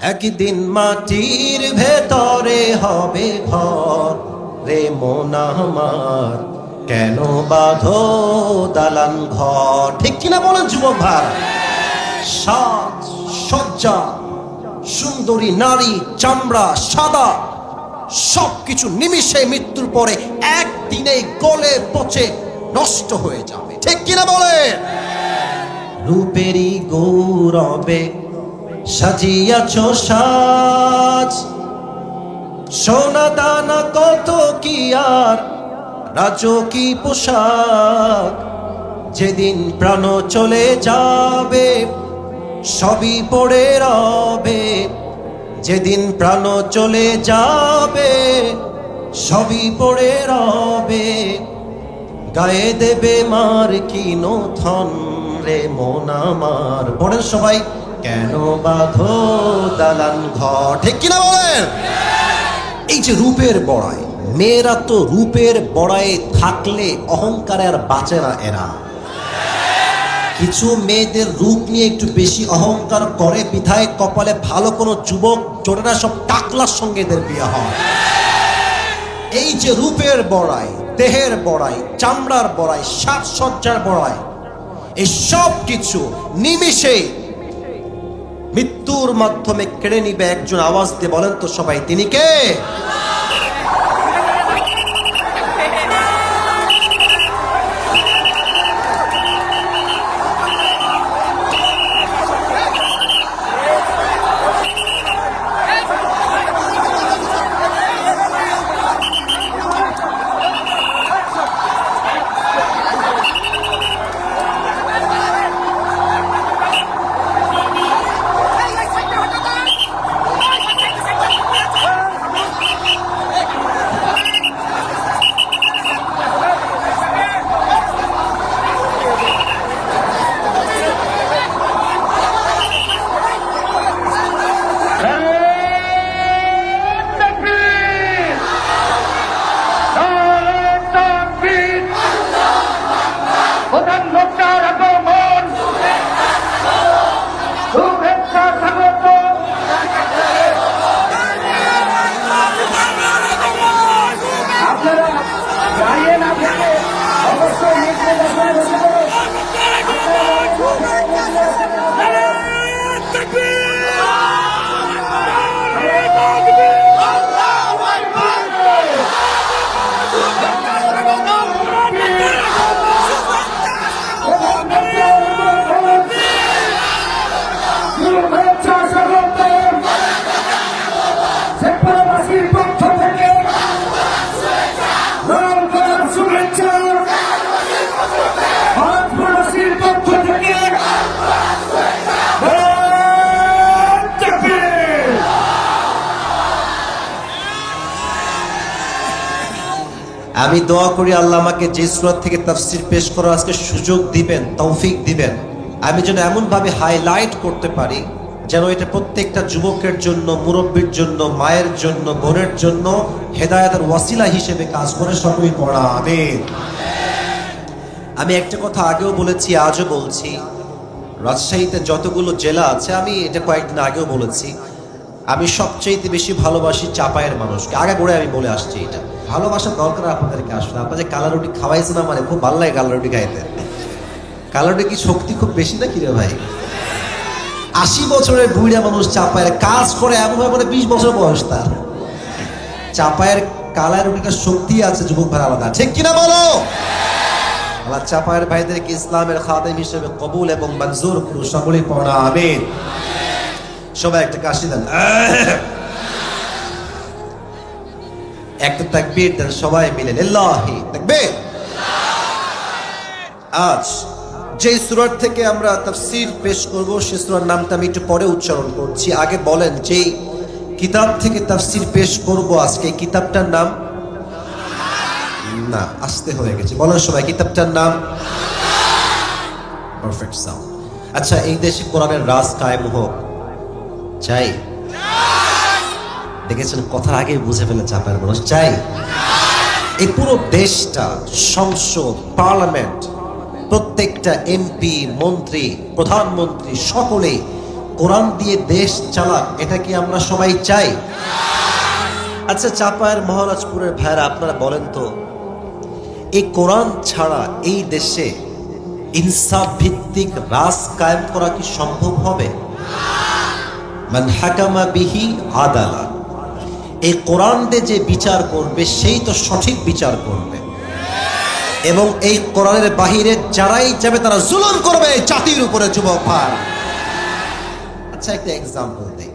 একদিন মাটির ভেতরে হবে ঘর রে মন আমার, কেন বাঁধো দালান ঘর? ঠিক কিনা বলেন যুবক ভাই? সাজ সজ্জা, সুন্দরী নারী, চামড়া সাদা, সবকিছু নিমিষে মৃত্যুর পরে একদিনে গলে পচে নষ্ট হয়ে যাবে। ঠিক কিনা বলে? রূপেরই গৌরবে সাজিয়াছ সাজ, সোনা দানা কত কি আর রাজকী পোশাক। যেদিন প্রাণ চলে যাবে সবই পড়ে রবে, যেদিন প্রাণ চলে যাবে সবই পড়ে রবে। গায়ে দেবে মার কিনো থন রে মন আমার। পড়েন সবাই, কেন বাঁধো দালান ঘর? ঠিক কিনা বলেন? এই যে রূপের বড়াই, মেয়েরা তো রূপের বড়াই থাকলে অহংকারে আর বাঁচে না এরা। কিছু মেয়েদের রূপ নিয়ে একটু বেশি অহংকার করে বিধায় কপালে ভালো কোনো যুবক জোটে না, সব টাকলার সঙ্গে এদের বিয়ে হয়। এই যে রূপের বড়াই, দেহের বড়াই, চামড়ার বড়াই, সাজসজ্জার বড়াই, এই সব কিছু নিমিষে মৃত্যুর মাধ্যমে কেড়ে নিবে একজন। আওয়াজ দিয়ে বলেন তো সবাই, তিনি কে? আমি দোয়া করি আল্লাহ আমাকে যে সূরা থেকে তাফসীর পেশ করার আজকে সুযোগ দিবেন, তৌফিক দিবেন, আমি যেন এমন ভাবে হাইলাইট করতে পারি যেন এটা প্রত্যেকটা যুবকের জন্য, মুরব্বীর জন্য, মায়ের জন্য, বোনের জন্য হেদায়েতের ওয়াসিলা হিসেবে কাজ করে। সকলেই পড়া আমিন। আমি একটা কথা আগেও বলেছি, আজও বলছি, রাজশাহীতে যতগুলো জেলা আছে, আমি এটা কয়েকদিন আগেও বলেছি, আমি সবচেয়ে বেশি ভালোবাসি চাপায়ের মানুষকে। আগে করে আমি বলে আসছি, এটা ভালোবাসার দরকার আপনাদেরকে। আসলে আপনাদের কালা রুটি খাওয়াইছে না, মানে খুব ভালো লাগে কালা রুটি খাইতে। কালা রুটি কি শক্তি খুব বেশি না কিরে ভাই? 80 বছরের বুড়া মানুষ চাপায়ের কাজ করে, এমন ভাবে মানে 20 বছর বয়স তার। চাপায়ের কালা রুটিটার শক্তি আছে যুবক ভাই আলাদা। ঠিক কিনা বলো? আল্লাহ চাপায়ের ভাইদেরকে ইসলামের খাদেম হিসেবে কবুল এবং মঞ্জুর করুন। সকলেই পড়া আমিন। সবাই একটা কাশি দেন, একটা তাকবীর দেন সবাই মিলে, লিল্লাহি তাকবীর। আজ যে সূরা থেকে আমরা তাফসীর পেশ করব সে সূরার নামটা আমি একটু পরে উচ্চারণ করছি। আগে বলেন যে কিতাব থেকে তাফসীর পেশ করব আজকে, কিতাবটার নাম? না, আসতে হয়ে গেছে, বলেন সবাই, কিতাবটার নাম? Perfect sound. আচ্ছা, এই দেশে কোরআনের রাজ কায়েম হোক চাই? দেখেছেন, কথার আগে বুঝে ফেলে চাপার মানুষ চাই। এই পুরো দেশটা, সংসদ, পার্লামেন্ট, প্রত্যেকটা এমপি, মন্ত্রী, প্রধানমন্ত্রী সকলে কোরআন দিয়ে দেশ চালাক, এটা কি আমরা সবাই চাই? আচ্ছা, চাপায়ের মহারাজপুরের ভাইরা আপনারা বলেন তো, এই কোরআন ছাড়া এই দেশে ইনসাফ ভিত্তিক রাজ কায়েম করা কি সম্ভব হবে? মান হাকামা বিহি আদালা, এই কোরআন দিয়ে যে বিচার করবে সেই তো সঠিক বিচার করবে, এবং এই কোরআনের বাহিরে যারাই যাবে তারা জুলুম করবে জাতির উপরে। যুবক ভাই, আচ্ছা একটা এক্সাম্পল দিই।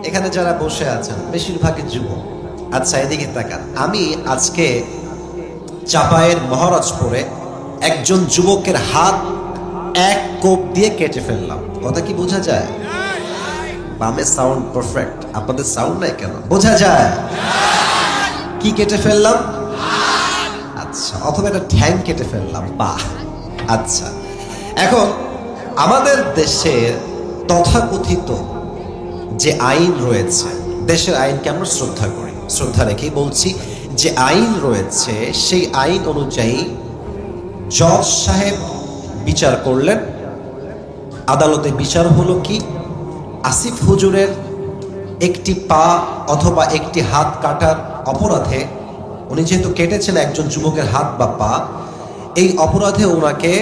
এখানে যারা বসে আছেন বেশিরভাগই যুবক। আচ্ছা এদিকে তাকান, আমি আজকে চাপায়ের মহারাজপুরে একজন যুবকের হাত এক কোপ দিয়ে কেটে ফেললাম। কথা কি বোঝা যায়? বামে সাউন্ড পারফেক্ট, আপনাদের সাউন্ড নাই কেন? বোঝা যায় কি কেটে ফেললাম? আচ্ছা, অথবা একটা ঠ্যাং কেটে ফেললাম, বাহ। আচ্ছা, এখন আমাদের দেশের তথাকথিত যে আইন রয়েছে, দেশের আইনকে আমরা শ্রদ্ধা করি, শ্রদ্ধা রেখেই বলছি, যে আইন রয়েছে সেই আইন অনুযায়ী জজ সাহেব বিচার করলেন। আদালতে বিচার হলো কি, আসিফ হুজুরের একটি পা অথবা একটি হাত কাটার অপরাধে, উনি যেহেতু কেটেছেন একজন যুবকের হাত বা পা, এই অপরাধে ওনাকে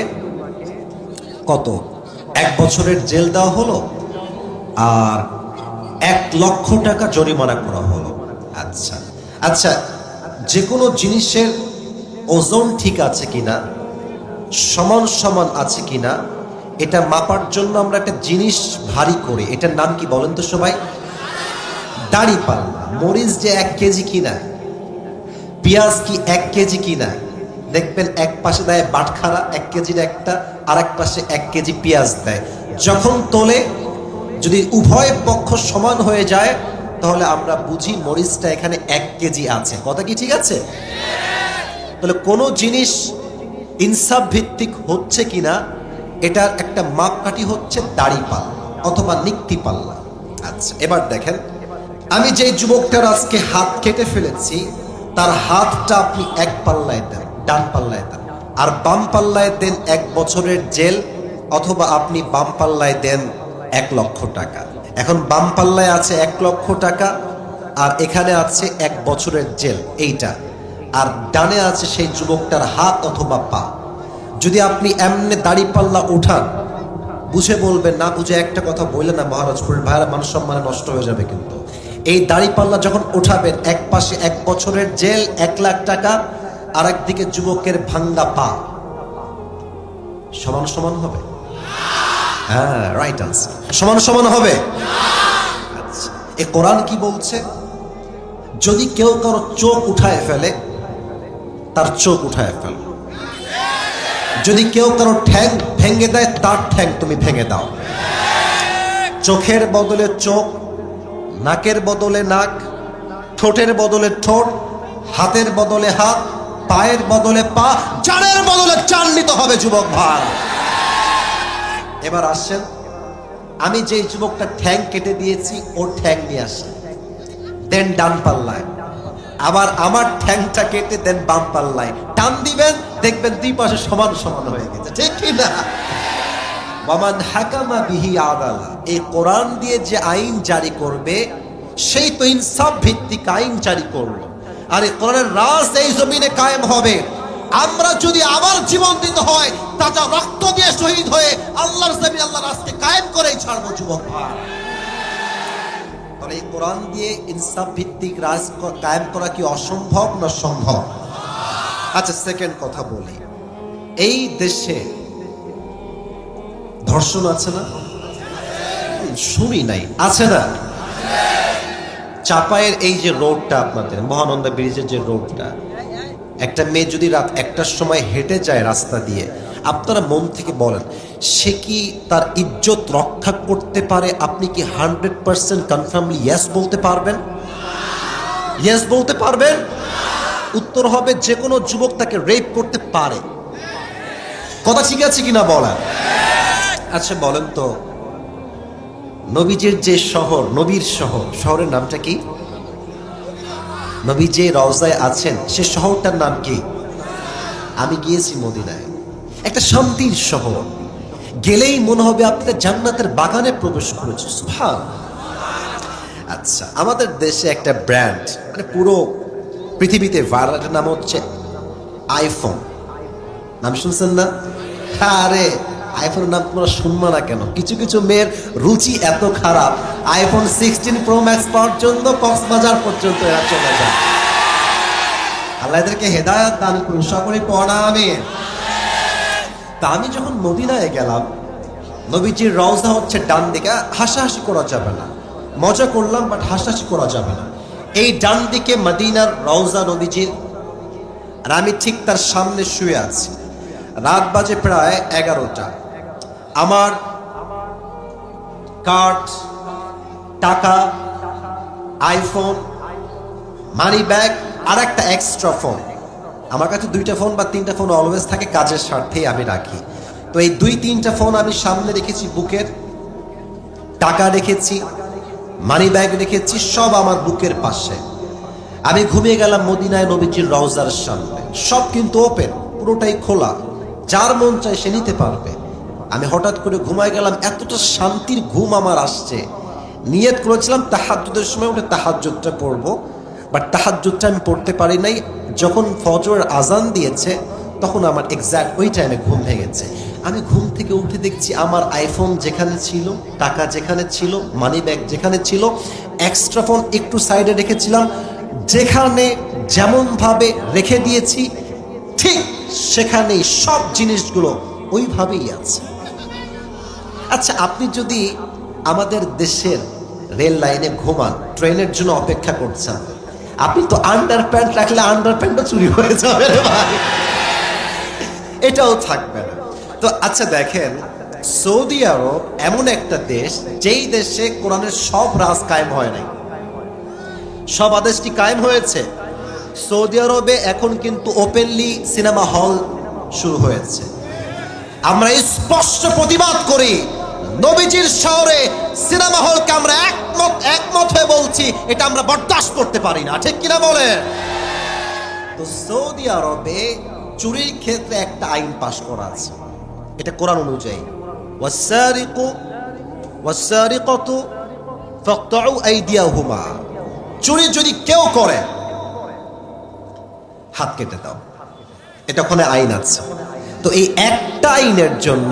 কত 1 বছরের জেল দেওয়া হলো আর 1 লক্ষ টাকা জরিমানা করা হলো। আচ্ছা আচ্ছা, যে কোনো জিনিসের ওজন ঠিক আছে কিনা, সমান সমান আছে কিনা, এটা মাপার জন্য আমরা একটা জিনিস ভারী করি, এটার নাম কি বলেন তো সবাই? দাড়ি পাল্লা। মরিচ যে 1 কেজি কিনা, পেঁয়াজ কি 1 কেজি কিনা, দেখবেন এক পাশে দেয় বাটখারা 1 কেজির একটা, আর এক পাশে 1 কেজি পেঁয়াজ দেয়। যখন তোলে, যদি উভয় পক্ষ সমান হয়ে যায় তাহলে আমরা বুঝি মরিচটা এখানে 1 কেজি আছে। কথা কি ঠিক আছে? তাহলে কোনো জিনিস ইনসাফ ভিত্তিক হচ্ছে কিনা এটার একটা মাপকাঠি হচ্ছে দাড়ি পাল্লা অথবা নিক্তি পাল্লা। আচ্ছা, এবার দেখেন, আমি যে যুবকটার আজকে হাত কেটে ফেলেছি তার হাতটা আপনি 1 পাল্লায় দেন, ডান পাল্লায় দেন, আর বাম পাল্লায় দেন 1 বছরের জেল, অথবা আপনি বাম পাল্লায় দেন 1 লক্ষ টাকা। এখন বাম পাল্লায় আছে 1 লক্ষ টাকা আর এখানে আছে 1 বছরের জেল, এইটা, আর ডানে আছে সেই যুবকটার হাত অথবা পা। যদি আপনি এমনি দাড়ি পাল্লা উঠান, বুঝে বলবেন, না বুঝে একটা কথা বললেন না মহারাজপুরের ভাইরা, মানুষ সম্মানে নষ্ট হয়ে যাবে। কিন্তু এই দাড়ি পাল্লা যখন উঠাবেন, এক পাশে 1 বছরের জেল 1 লাখ টাকা, আর একদিকে যুবকের ভাঙ্গা পা, সমান সমান হবে? হ্যাঁ, রাইট আনসার, সমান সমান হবে। আচ্ছা, এই কোরআন কি বলছে? যদি কেউ কারো চোখ উঠায় ফেলে, তার চোখ উঠায় ফেল। যদি কেউ কারো ঠ্যাং ভেঙে দেয়, তার ঠ্যাং তুমি ভেঙে দাও। চোখের বদলে চোখ, নাকের বদলে নাক, ঠোঁটের বদলে ঠোঁট, হাতের বদলে হাত, পায়ের বদলে পা, জানের বদলে চান নিতে হবে যুবক ভাই। এবার আসেন, আমি যে যুবকটা ঠ্যাং কেটে দিয়েছি ওর ঠ্যাং নিয়ে আসেন, দেন ডান পাল্লায়, আবার আমার ঠ্যাংটা কেটে দেন বাম পাল্লায়, টান দিবেন, দেখবেন 2 পাশে সমান সমান হয়ে গেছে, ঠিক কি না? ওয়ামান হাকামা বিহি আদালা, এই কোরআন দিয়ে যে আইন জারি করবে সেই তো ইনসাফ ভিত্তিক আইন জারি করলো, আর এই কোরআনের রাজ এই জমিনে কায়েম হবে। আমরা যদি আবার জীবন দিতে হয়, তাজা রক্ত দিয়ে শহীদ হয়ে আল্লাহর জমিন, আল্লাহর রাজকে কায়েম করেই ছাড়বো যুবক ভাই। তাহলে এই কোরআন দিয়ে ইনসাফ ভিত্তিক রাজ কায়েম করা কি অসম্ভব না সম্ভব? আচ্ছা, সেকেন্ড কথা বলি, এই দেশে ধর্ষণ আছে না? শুনি নাই, আছে না? চাপায়ের এই যে রোডটা, আপনাদের মহানন্দা ব্রিজের যে রোডটা, একটা মেয়ে যদি রাত 1টার সময় হেঁটে যায় রাস্তা দিয়ে, আপনারা মন থেকে বলেন, সে কি তার ইজ্জত রক্ষা করতে পারে? আপনি কি 100% কনফার্মলি ইয়েস বলতে পারবেন? ইয়েস বলতে পারবেন? উত্তর হবে, যে কোনো যুবক তাকে রেপ করতে পারে। কথা ঠিক আছে কিনা বলেন? আচ্ছা বলেন তো, নবীজির যে শহর, নবীর শহর, শহরের নামটা কি? নবী যে রওজায় আছেন সে শহরটার নাম কি? আমি গিয়েছি মদিনায়, একটা শান্তির শহর। গেলেই মনে হবে আপনি জান্নাতের বাগানে প্রবেশ করেছেন। সুবহানাল্লাহ। আচ্ছা, আমাদের দেশে একটা ব্র্যান্ড মানে পুরো পৃথিবীতে ভাইরাল, নাম হচ্ছে আইফোন। নাম শুনছেন না? আরে আইফোনের নাম তোমরা শুনবা না কেন? কিছু কিছু মেয়ের রুচি এত খারাপ, আইফোন 16 প্রো ম্যাক্স পাওয়ার জন্য কক্সবাজার পর্যন্ত এরা চলে যায়। আল্লাহ এদেরকে হেদায়েত দান করুন, সকলে পড়া আমিন। তা আমি যখন মদিনায় গেলাম, নবীজির রওজা হচ্ছে ডান দিকে, হাসাহাসি করা যাবে না, মজা করলাম বাট হাসাহাসি করা যাবে না। এই ডান দিকে মদিনার রওজা নবীজির, আর আমি ঠিক তার সামনে শুয়ে আছি। রাত বাজে প্রায় 11টা। আমার কার্ড, টাকা, আইফোন, মানি ব্যাগ আর একটা এক্সট্রা ফোন, আমার কাছে 2টা ফোন বা 3টা ফোন অলওয়েজ থাকে, কাজের স্বার্থেই আমি রাখি। তো এই 2-3টা ফোন আমি সামনে রেখেছি বুকের, টাকা রেখেছি, মানি ব্যাগ রেখেছি, সব আমার বুকের পাশে। আমি ঘুমিয়ে গেলাম মদিনায় নবীজির রওজার সামনে। সব কিন্তু ওপেন, পুরোটাই খোলা, যার মন চায় সে নিতে পারবে। আমি হঠাৎ করে ঘুমায় গেলাম, এতটা শান্তির ঘুম আমার আসছে। নিয়ত করেছিলাম তাহাজ্জুদের সময় উঠে তাহাজ্জুদটা পড়বো, বাট তাহাজ্জুদটা আমি পড়তে পারি নাই। যখন ফজরের আজান দিয়েছে তখন আমার এক্স্যাক্ট ওই টাইমে ঘুম ভেঙেছে। আমি ঘুম থেকে উঠে দেখছি আমার আইফোন যেখানে ছিল, টাকা যেখানে ছিল, মানি ব্যাগ যেখানে ছিল, এক্সট্রা ফোন একটু সাইডে রেখেছিলাম, যেখানে যেমনভাবে রেখে দিয়েছি ঠিক সেখানেই সব জিনিসগুলো ওইভাবেই আছে। আচ্ছা, আপনি যদি আমাদের দেশের রেল লাইনে ঘুমান, ট্রেনের জন্য অপেক্ষা করছেন, আপনি তো আন্ডার প্যান্ট রাখলে আন্ডার প্যান্টও চুরি হয়ে যাবে রে ভাই, এটাও থাকবে না। তো আচ্ছা দেখেন, সৌদি আরব এমন একটা দেশ যেই দেশে কোরআনের সব রাজ কায়েম হয় নাই, সব আদেশ কি কায়েম হয়েছে? সৌদি আরবে এখন কিন্তু ওপেনলি সিনেমা হল শুরু হয়েছে। আমরা স্পষ্ট প্রতিবাদ করি, নবীজির শহরে সিনেমা হলকে আমরা একমত হয়ে বলছি এটা আমরা বরদাস্ত করতে পারি না, ঠিক কিনা বলে? তো সৌদি আরবে চুরির ক্ষেত্রে একটা আইন পাশ করা আছে, এটা কোরআন অনুযায়ী, ওয়াসারিকু ওয়াসারিকাতু ফাকতাউ আইদিয়াহুমা, চুরি যদি কেউ করে হাত কেটে দাও, এটা ওখানে আইন আছে। তো এই একটা আইনের জন্য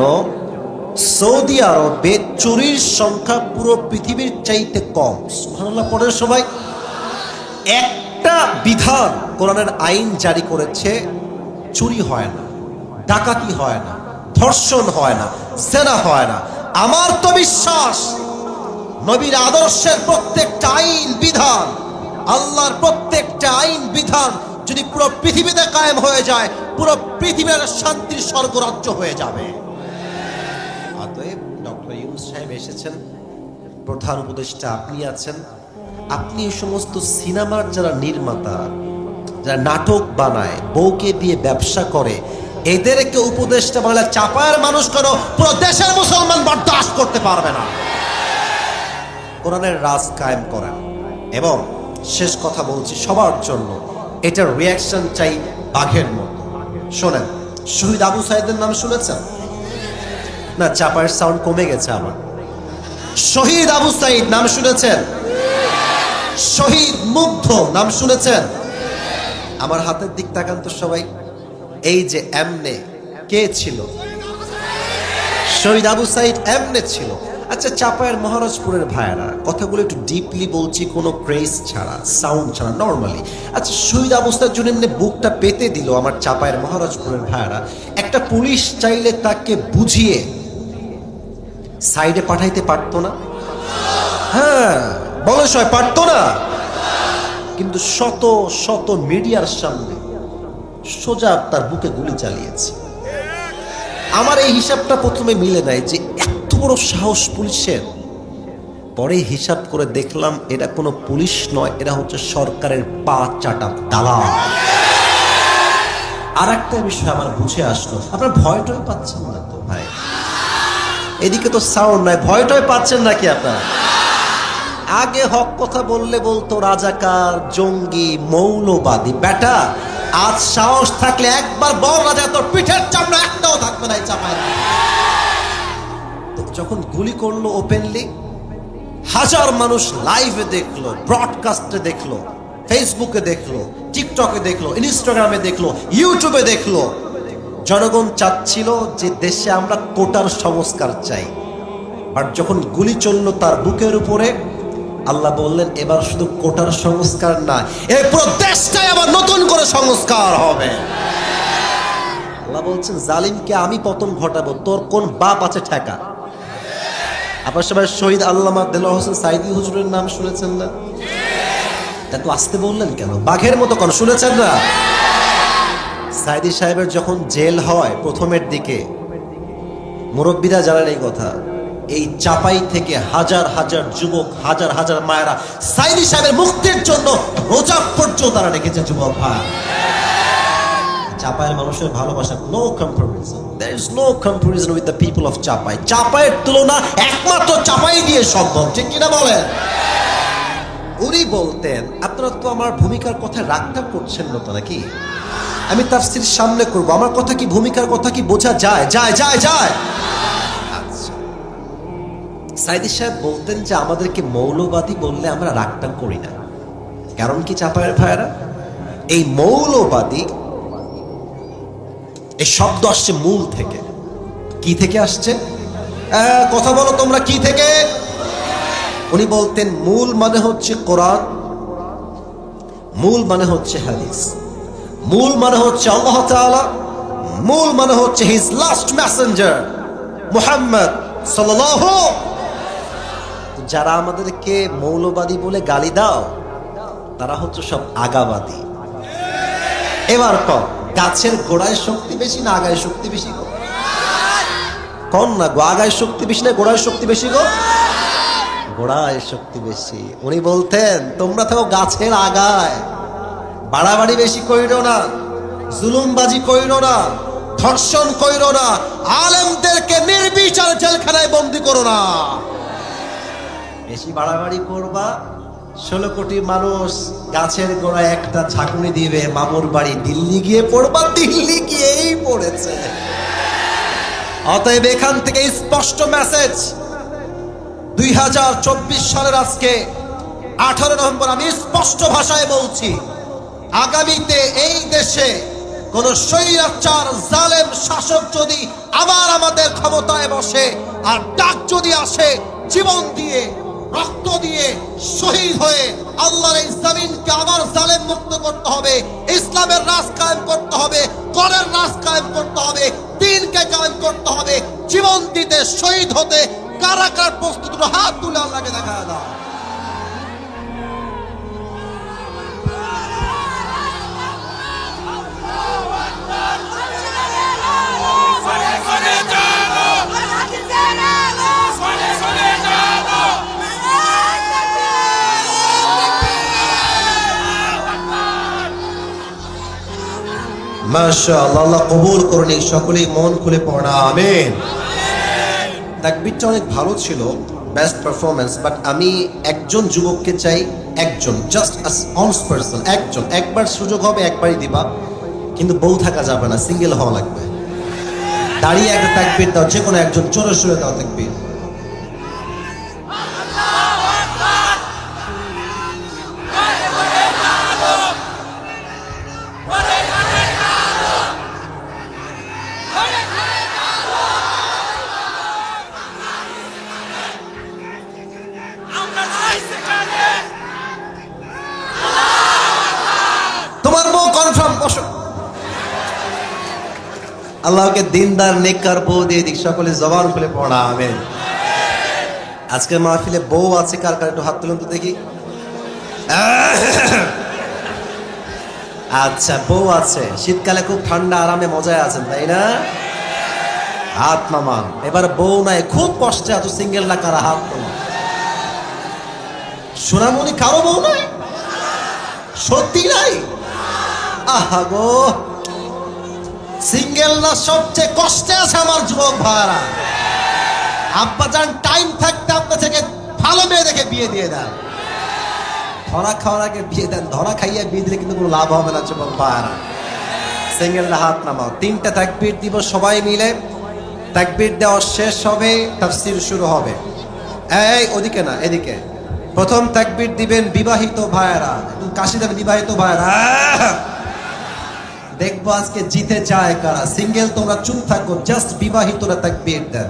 সৌদি আরবে চুরির সংখ্যা পুরো পৃথিবীর চাইতে কম। সুবহানাল্লাহ পড়েন সবাই। একটা বিধান কোরআনের আইন জারি করেছে, চুরি হয় না, ডাকাতি হয় না, ধর্ষণ হয় না, জেনা হয় না। আমার তো বিশ্বাস নবীর আদর্শের প্রত্যেকটা আইন বিধান, আল্লাহর প্রত্যেকটা আইন বিধান যদি পুরো পৃথিবীতে কায়েম হয়ে যায়, পুরো পৃথিবীর শান্তির স্বর্গরাজ্য হয়ে যাবে। অতএব ডক্টর ইউনূস সাহেব এসেছেন, প্রধান উপদেষ্টা আপনি আছেন, আপনি এই সমস্ত সিনেমার যারা নির্মাতা, যারা নাটক বানায়, বউকে দিয়ে ব্যবসা করে, এদেরকে উপদেষ্টা বলে চাপায়ের মানুষ করো, পুরো দেশের মুসলমান বরদাস্ত করতে পারবে না। কোরআনের রাজ কায়েম করেন। এবং শেষ কথা বলছি সবার জন্য, এটার রিয়াকশন চাই বাঘের মতো। শোনেন, শহীদ আবু সাইদের নাম শুনেছেন না? চাপায়ের সাউন্ড কমে গেছে আমার। শহীদ আবু সাইদ নাম শুনেছেন? শহীদ মুগ্ধ নাম শুনেছেন? আমার হাতের দিক তাকান তো সবাই। এই যে এমনে কে ছিল? শহীদ আবু সাইদ এমনে ছিল। আচ্ছা, চাপায়ের মহারাজপুরের ভাইয়েরা, কথাগুলো একটু ডিপলি বলছি, কোনো ক্রেজ ছাড়া, সাউন্ড ছাড়া, নর্মালি। আচ্ছা, শহীদ আবু সাইদ জন্য এমনি বুকটা পেতে দিল আমার চাপায়ের মহারাজপুরের ভাইয়েরা, একটা পুলিশ চাইলে তাকে বুঝিয়ে সাইডে পাঠাইতে পারতো না? হ্যাঁ, বলে সবাই পারতো না, কিন্তু শত শত মিডিয়ার সামনে সোজা তার বুকে গুলি চালিয়েছে। আমার এই হিসাবটা প্রথমে মিলে নাই যে এত বড় সাহস পুলিশের। পরে হিসাব করে দেখলাম এটা কোনো পুলিশ নয়, এরা হচ্ছে সরকারের পা চাটা দালাল। আর একটা বিষয় আমার বুঝে আসলো, আপনার ভয়টাই পাচ্ছেন না তো ভাই? এদিকে তো সাউন্ড নাই, ভয়টাই পাচ্ছেন নাকি আপনারা? আগে হক কথা বললে বলতো রাজাকার, জঙ্গি, মৌলবাদী। বেটা, আজ সাহস থাকলে একবার বল রাজা, তোর পিঠের চামড়া একটাও থাকবে না চাপায়। যখন গুলি করলো ওপেনলি, হাজার মানুষ লাইভে দেখলো, ব্রডকাস্টে দেখলো, ফেসবুকে দেখলো, টিকটকে দেখলো, ইনস্টাগ্রামে দেখলো, ইউটিউবে দেখলো। জনগণ চাচ্ছিল যে দেশে আমরা কোটার সংস্কার চাই। আর যখন গুলি চললো তার বুকের উপরে, আল্লাহ বললেন এবার শুধু কোটার সংস্কার না, এই পুরো দেশটাই আবার নতুন করে সংস্কার হবে। আল্লাহ বলছেন জালিমকে আমি পতন ঘটাবো, তোর কোন বাপ আছে ঠেকা। আপনার সবাই শহীদ আল্লামা দেলোয়ার হোসেন সাইদি হুজুরের নাম শুনেছেন না? এত আসতে বললেন কেন? বাঘের মতো কোন শুনেছেন না? সাইদি সাহেবের যখন জেল হয় প্রথমের দিকে, মুরব্বীরা জানেন এই কথা, এই চাপাই থেকে হাজার হাজার যুবক, হাজার হাজার মায়েরা সাইদি সাহেবের মুক্তির জন্য রোজা পর্যন্ত তারা রেখেছে। যুবক ভাই, চাপাইয়ের মানুষের ভালোবাসা no comparison, there is no comparison with the people of Chapai. চাপাইয়ের তুলনা একমাত্র চাপাই দিয়ে সম্ভব, ঠিক কিনা বলেন? উনি বলতেন আপনারা তো আমার ভূমিকার কথা রাগটা করছেন না তো নাকি? আমি তাফসীর সামনে করব, আমার কথা কি, ভূমিকার কথা কি বোঝা যায়? যায় যায় যায়। আচ্ছা, সাইদি সাহেব বলতেন যে আমাদেরকে মৌলবাদী বললে আমরা রাগটা করি না। কারণ কি চাপায়ের ভাইয়েরা, এই মৌলবাদী এই শব্দ আসছে মূল থেকে। কি থেকে আসছে? কথা বলো তোমরা, কি থেকে? উনি বলতেন মূল মানে হচ্ছে কোরআন, মূল মানে হচ্ছে হাদিস, মূল মানে হচ্ছে আল্লাহ তাআলা, মূল মানে হচ্ছে হিজ লাস্ট মেসেঞ্জার মুহাম্মদ সাল্লাল্লাহু। যারা আমাদেরকে মৌলবাদী বলে গালি দাও তারা হচ্ছে সব আগাবাদী। এবার কম, গাছের গোড়ায় শক্তি বেশি না আগায় শক্তি বেশি গো? কোন না গো, আগায় শক্তি বেশি না গোড়ায় শক্তি বেশি গো? গোড়ায় শক্তি বেশি। উনি বলতেন তোমরা থাকো গাছের আগায়, বাড়াবাড়ি বেশি কইরো না, জুলুমবাজি কইরো না, ধর্ষণ কইরো না, আলেমদেরকে নির্বিচার জেলখানায় বন্দী করো না। বেশি বাড়াবাড়ি করবা 16 কোটি মানুষ গাছের গোড়ায় একটা ঝাঁকুনি দিবে, মামুর বাড়ি দিল্লি গিয়ে পড়বা, দিল্লি গিয়েই পড়েছে। অতএব এখান থেকে স্পষ্ট মেসেজ, 2024 সালের আজকে 18 নভেম্বর আমি স্পষ্ট ভাষায় বলছি, আগামীতে এই দেশে কোন স্বৈরাচার জালেম শাসক যদি আবার আমাদের ক্ষমতায় বসে, আর ডাক যদি আসে জীবন দিয়ে, রক্ত দিয়ে, শহীদ হয়ে আল্লাহর এই জমিনকে আবার জালেম মুক্ত করতে হবে, ইসলামের রাজ কায়েম করতে হবে, কোরআনের রাজ কায়েম করতে হবে, দ্বীনকে কায়েম করতে হবে, জীবন দিতে, শহীদ হতে কারা কারা প্রস্তুত? হাত তুলে আল্লাহকে দেখা দাও। মাশাআল্লাহ, আল্লাহ কবুল করুন। সকলেই মন খুলে পড়া আমিন। তাকবীরটা অনেক ভালো ছিল, বেস্ট পারফরমেন্স। বাট আমি একজন যুবককে চাই, একজন, জাস্ট অনস পারসন, একজন। একবার সুযোগ হবে, একবারই দিবা, কিন্তু বউ থাকা যাবে না, সিঙ্গেল হওয়া লাগবে। দাঁড়িয়ে একটা তাকবীর দাও, যে কোনো একজন, জোরে সোরে দাও তাকবীর। তোমার বউ কনফার্ম, বসো। আল্লাহকে দিনদার নেককার বউ দিয়ে দিক, সকলে জবান খুলে পড়া আমিন। আজকে মাহফিলে বউ আছে কার কার, একটু হাত তুলুন তো দেখি। আচ্ছা, বউ আছে, শীতকালে খুব ঠান্ডা আরামে মজায় আছেন, তাই না? হাত নামান। এবার বউ নাই, খুব কষ্টে আছো, সিঙ্গেল না কারা, হাত নামান। সোনামণি কারো বউ নাই? সত্যি নাই? আহা গো, সিঙ্গেল না সবচেয়ে কষ্টে আছে আমার যুবক ভাইরা। আব্বা যান টাইম থাকতে আপনার থেকে ভালো মেয়ে দেখে বিয়ে দিয়ে দেন, ধরা খাওয়ার আগে বিয়ে দেন। ধরা খাইয়া বিয়ে দিলে কিন্তু কোনো লাভ হবে না যুবক ভাইরা। সিঙ্গেলরা হাত নামাও। 3টা তাকবীর দিব সবাই মিলে। তাকবীর দেওয়া শেষ হবে, তাফসীর শুরু হবে। এই ওদিকে না, এদিকে। প্রথম তাকবীর দিবেন বিবাহিত ভাইয়েরা, কাশি দেবেন বিবাহিত ভাইয়েরা। দেখবো আজকে জিতে যায় কারা। সিঙ্গেল তোমরা চুপ থাকো, জাস্ট বিবাহিতরা তাকবীর দেন।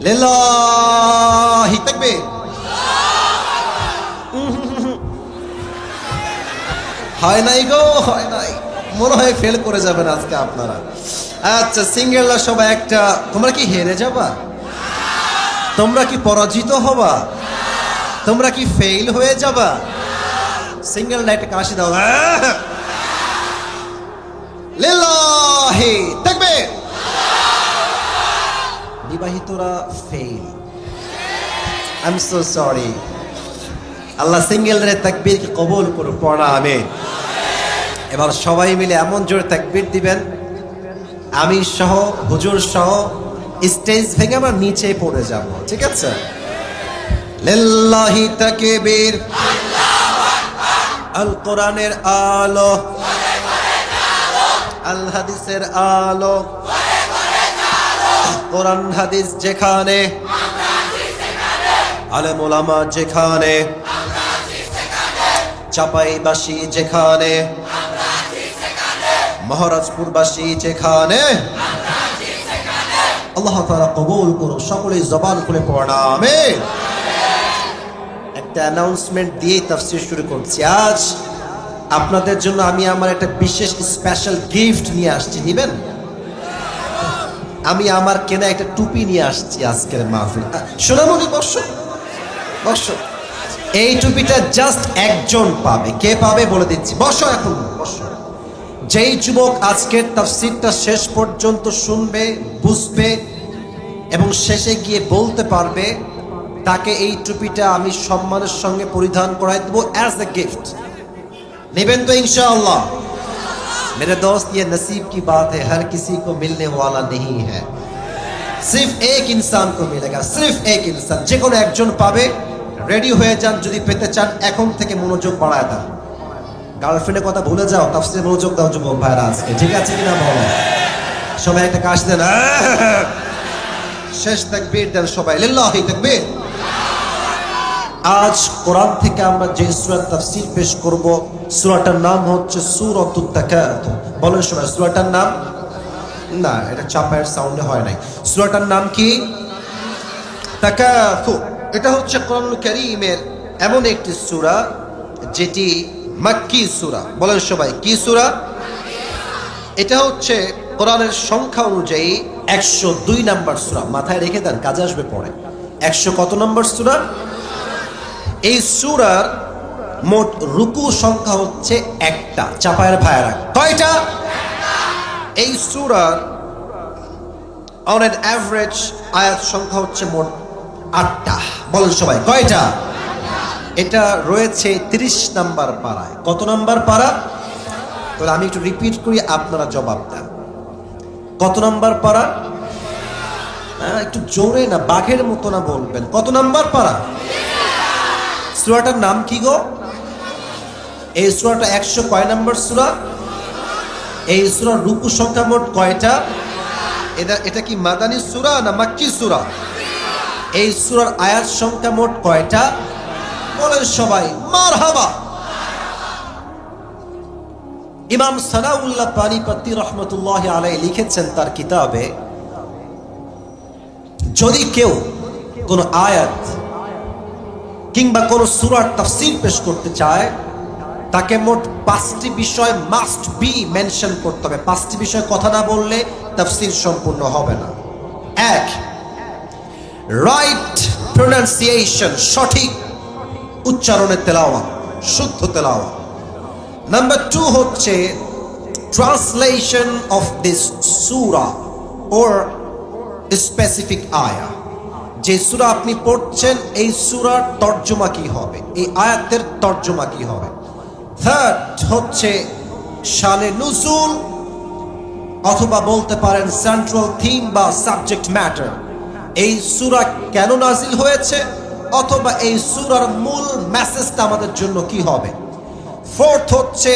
লিল্লাহি তাকবীর। হয় নাই গো, হয় নাই, মনে হয় ফেল করে যাবেন আজকে আপনারা। আচ্ছা সিঙ্গেলরা সবাই একটা, তোমরা কি হেরে যাবা? তোমরা কি পরাজিত হবা? তোমরা কি ফেল হয়ে যাবা? সিঙ্গেল একটা কাশি দাও। লিল্লাহি তাকবীর। বিবাহিতরা fail. I am so sorry. আল্লাহ সিঙ্গেলদের তাকবীরকে কবুল করুন, পড়া আমিন। এবার সবাই মিলে এমন জোরে তাকবীর দিবেন, আমি সহ, হুজুর সহ, স্টেজ ভেঙে আমরা নিচে পড়ে যাব, ঠিক আছে? লিল্লাহি তাকবীর। আল কোরআনের আলো, আল হাদিসের আলো, কোরআন হাদিস যেখানে, আলেম ওলামা যেখানে, চাপাইবাসী যেখানে, মহারাজপুরবাসী যেখানে, আল্লাহ তাআলা কবুল করুন। সকলে জবান খুলে পড়া আমিন। একটা অ্যানাউন্সমেন্ট দিয়ে তাফসীর শুরু করছি। আজ আপনাদের জন্য আমি আমার একটা বিশেষ স্পেশাল গিফট নিয়ে আসছি, নিবেন? আমি আমার কেনা একটা টুপি নিয়ে আসছি আজকের মাহফিল। সোনামণি বর্ষ বর্ষ, এই টুপিটা জাস্ট একজন পাবে। কে পাবে বলে দিচ্ছি, বসো এখন বসো। যেই যুবক আজকের তাফসীরটা শেষ পর্যন্ত শুনবে, বুঝবে এবং শেষে গিয়ে বলতে পারবে, তাকে এই টুপিটা আমি সম্মানের সঙ্গে পরিধান করাই দেবো অ্যাজ এ গিফট। নেবেন তো इंशाअल्लाह? मेरे दोस्त ये नसीब की बात है, हर किसी को मिलने वाला नहीं है, सिर्फ एक इंसान को मिलेगा, सिर्फ एक इंसान। যে কোনো একজন পাবে। রেডি হয়ে যান, যদি পেতে চান এখন থেকে মনোযোগ বাড়ায় দেন। গার্লফ্রেন্ডের কথা ভুলে যাও, তাফসীরে মনোযোগ দাও যুবক ভাইরা আজকে, ঠিক আছে কিনা বলো? সবাই একটা কাশ দেন। শেষ তাকবীর দেন সবাই, লিল্লাহি তাকবীর। আজ কোরআন থেকে আমরা যে সূরার তাফসীর পেশ করব, সূরাটার নাম হচ্ছে সূরাতুত তাকাতুর। বলেন সবাই সূরাটার নাম। না, এটা চাপায়ের সাউন্ডে হয় নাই। সূরাটার নাম কি? তাকাতুর। এটা হচ্ছে কোরআনুল কারীমের এমন একটি সূরা যেটি মাক্কি সূরা। বলেন সবাই কি সূরা? এটা হচ্ছে কোরআনের সংখ্যা অনুযায়ী 102 নম্বর সূরা। মাথায় রেখে দেন, কাজে আসবে পরে। 100 কত নম্বর সূরা? এই সূরার মোট রুকু সংখ্যা হচ্ছে একটা। চাপায়ের ভাইরা কয়টা? এই সূরার অন এন এভারেজ আয়াত সংখ্যা হচ্ছে মোট 8টা। বলেন সবাই কয়টা? এটা রয়েছে 30 নাম্বার পারায়। কত নাম্বার পারা? তাহলে আমি একটু রিপিট করি, আপনারা জবাব দেন। কত নাম্বার পারা? একটু জোরে না, বাঘের মতো না বলবেন। কত নাম্বার পারা? সূরাটার নাম কি গো? এই সূরাটা 100 কয় নাম্বার সূরা? এই সূরার রুকু সংখ্যা মোট কয়টা? এটা কি মাদানী সূরা না মাক্কি সূরা? এই সূরার আয়াত সংখ্যা মোট কয়টা? বলেন সবাই মারহাবা। ইমাম সানাউল্লাহ পানিপতি রহমতুল্লাহ আলাইহি লিখেছেন তার কিতাবে, যদি কেউ কোন আয়াত কিংবা কোন সূরার তাফসীর পেশ করতে চায়, তাকে মোট 5টি বিষয় মাস্ট বি মেনশন করতে হবে। 5টি বিষয় কথা না বললে তাফসীর সম্পূর্ণ হবে না। 1, রাইট প্রনাউন্সিয়েশন, সঠিক উচ্চারণে তেলাওয়াত, শুদ্ধ তেলাওয়াত। নাম্বার 2 হচ্ছে translation of this Surah or specific আয়া। যে সূরা আপনি পড়ছেন এই সূরার তর্জমা কি হবে, এই আয়াতের তর্জমা কি হবে। থার্ড হচ্ছে শানে নুজুল, অথবা বলতে পারেন সেন্ট্রাল থিম বা সাবজেক্ট ম্যাটার। এই সূরা কেন নাজিল হয়েছে, অথবা এই সূরার মূল মেসেজটা আমাদের জন্য কি হবে। ফোর্থ হচ্ছে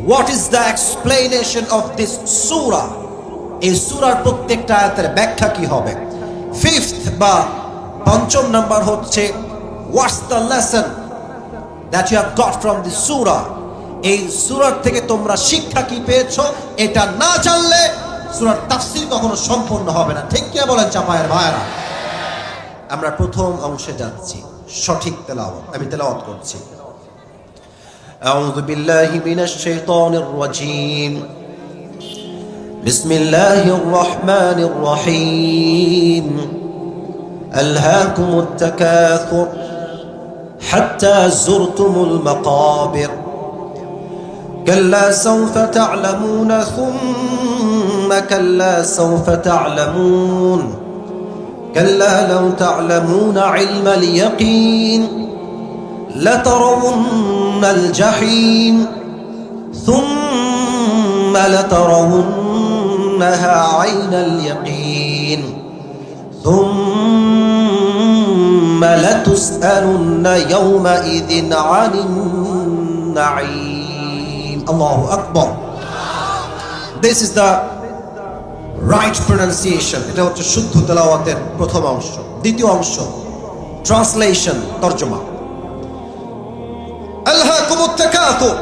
what is the explanation of this সূরা, এই সূরার প্রত্যেকটা আয়াতের ব্যাখ্যা কি হবে? ফিফথ বা পঞ্চম নাম্বার হচ্ছে what's the lesson that you have got from this সূরা। এই সূরার থেকে তোমরা শিক্ষা কি পেয়েছো, এটা না জানলে সূরার তাফসীর কখনো সম্পূর্ণ হবে না। ঠিক কি বলেন চাপায়ের ভাইরা? আমরা প্রথম অংশে যাচ্ছি, সঠিক তেলাওয়াত। আমি তেলাওয়াত করছি। আউযু বিল্লাহি মিনাশ শাইতানির রাজীম। বিসমিল্লাহির রহমানির রহিম। আলহাকুমুত তাকাসুর হাত্তা যুরতুমুল মাকাবির كلا سوف تعلمون ثم كلا سوف تعلمون كلا لو تعلمون علم اليقين لترون الجحيم ثم لترونها عين اليقين ثم لتسألن يومئذ عن النعيم. Allahu Akbar. This is the right pronunciation. এটা হচ্ছে শুদ্ধ তেলাওয়াতের প্রথম অংশ। দ্বিতীয় অংশ translation, তরজমা। আলহাকুমুত তাকাসুর,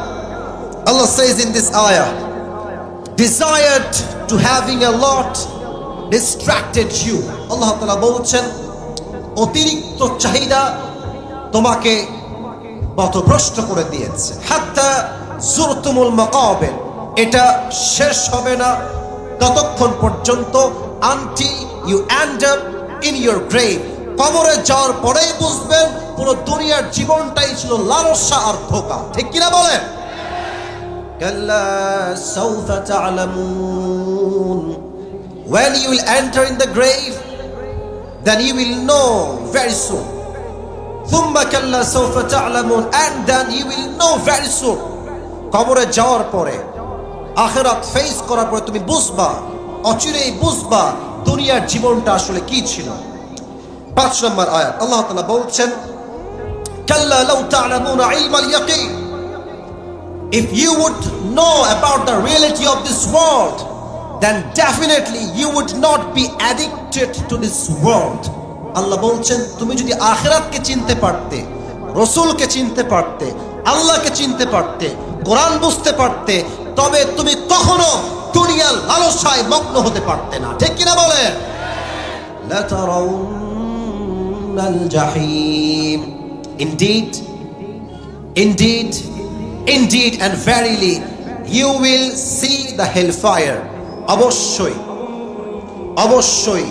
Allah says in this ayah, desired to having a lot distracted you. আল্লাহ তাআলা বলছেন অতিরিক্ত চাহিদা তোমাকে পথভ্রষ্ট করে দিয়েছে। হাত্তা যুরতুমুল মাকাবির, এটা শেষ হবে না ততক্ষণ পর্যন্ত until you end up in your grave. কবরে যাওয়ার পরেই বুঝবেন পুরো দুনিয়ার জীবনটাই ছিল লালসা আর ধোঁকা। ঠিক কিনা বলেন? কাল্লা সাউফা তা'লামুন, when you will enter in the grave, then you will know very soon. thumma kalla sawfa ta'lamun, and then you will know very soon. কবরে যাওয়ার পরে, আখিরাত ফেস করার পরে তুমি বুঝবা, অচিরেই বুঝবা দুনিয়ার জীবনটা আসলে কি ছিল। 5 নম্বর আয়াত আল্লাহ তাআলা বলছেন কাল্লা লাউ তা'লামুনা ইলমাল ইয়াকিন, if you would know about the reality of this world, then definitely you would not be addicted to this world. আল্লাহ বলছেন তুমি যদি আখিরাতকে চিনতে পারতে, রাসূলকে চিনতে পারতে, আল্লাহকে চিনতে পারতে, কোরআন বুঝতে পারতে, তবে তুমি কখনো দুনিয়ার লালসায় মগ্ন হতে পারতে না। ঠিক কিনা বলেন? লাতারাউনাল জাহিম, indeed indeed indeed and verily you will see the hellfire. অবশ্যই অবশ্যই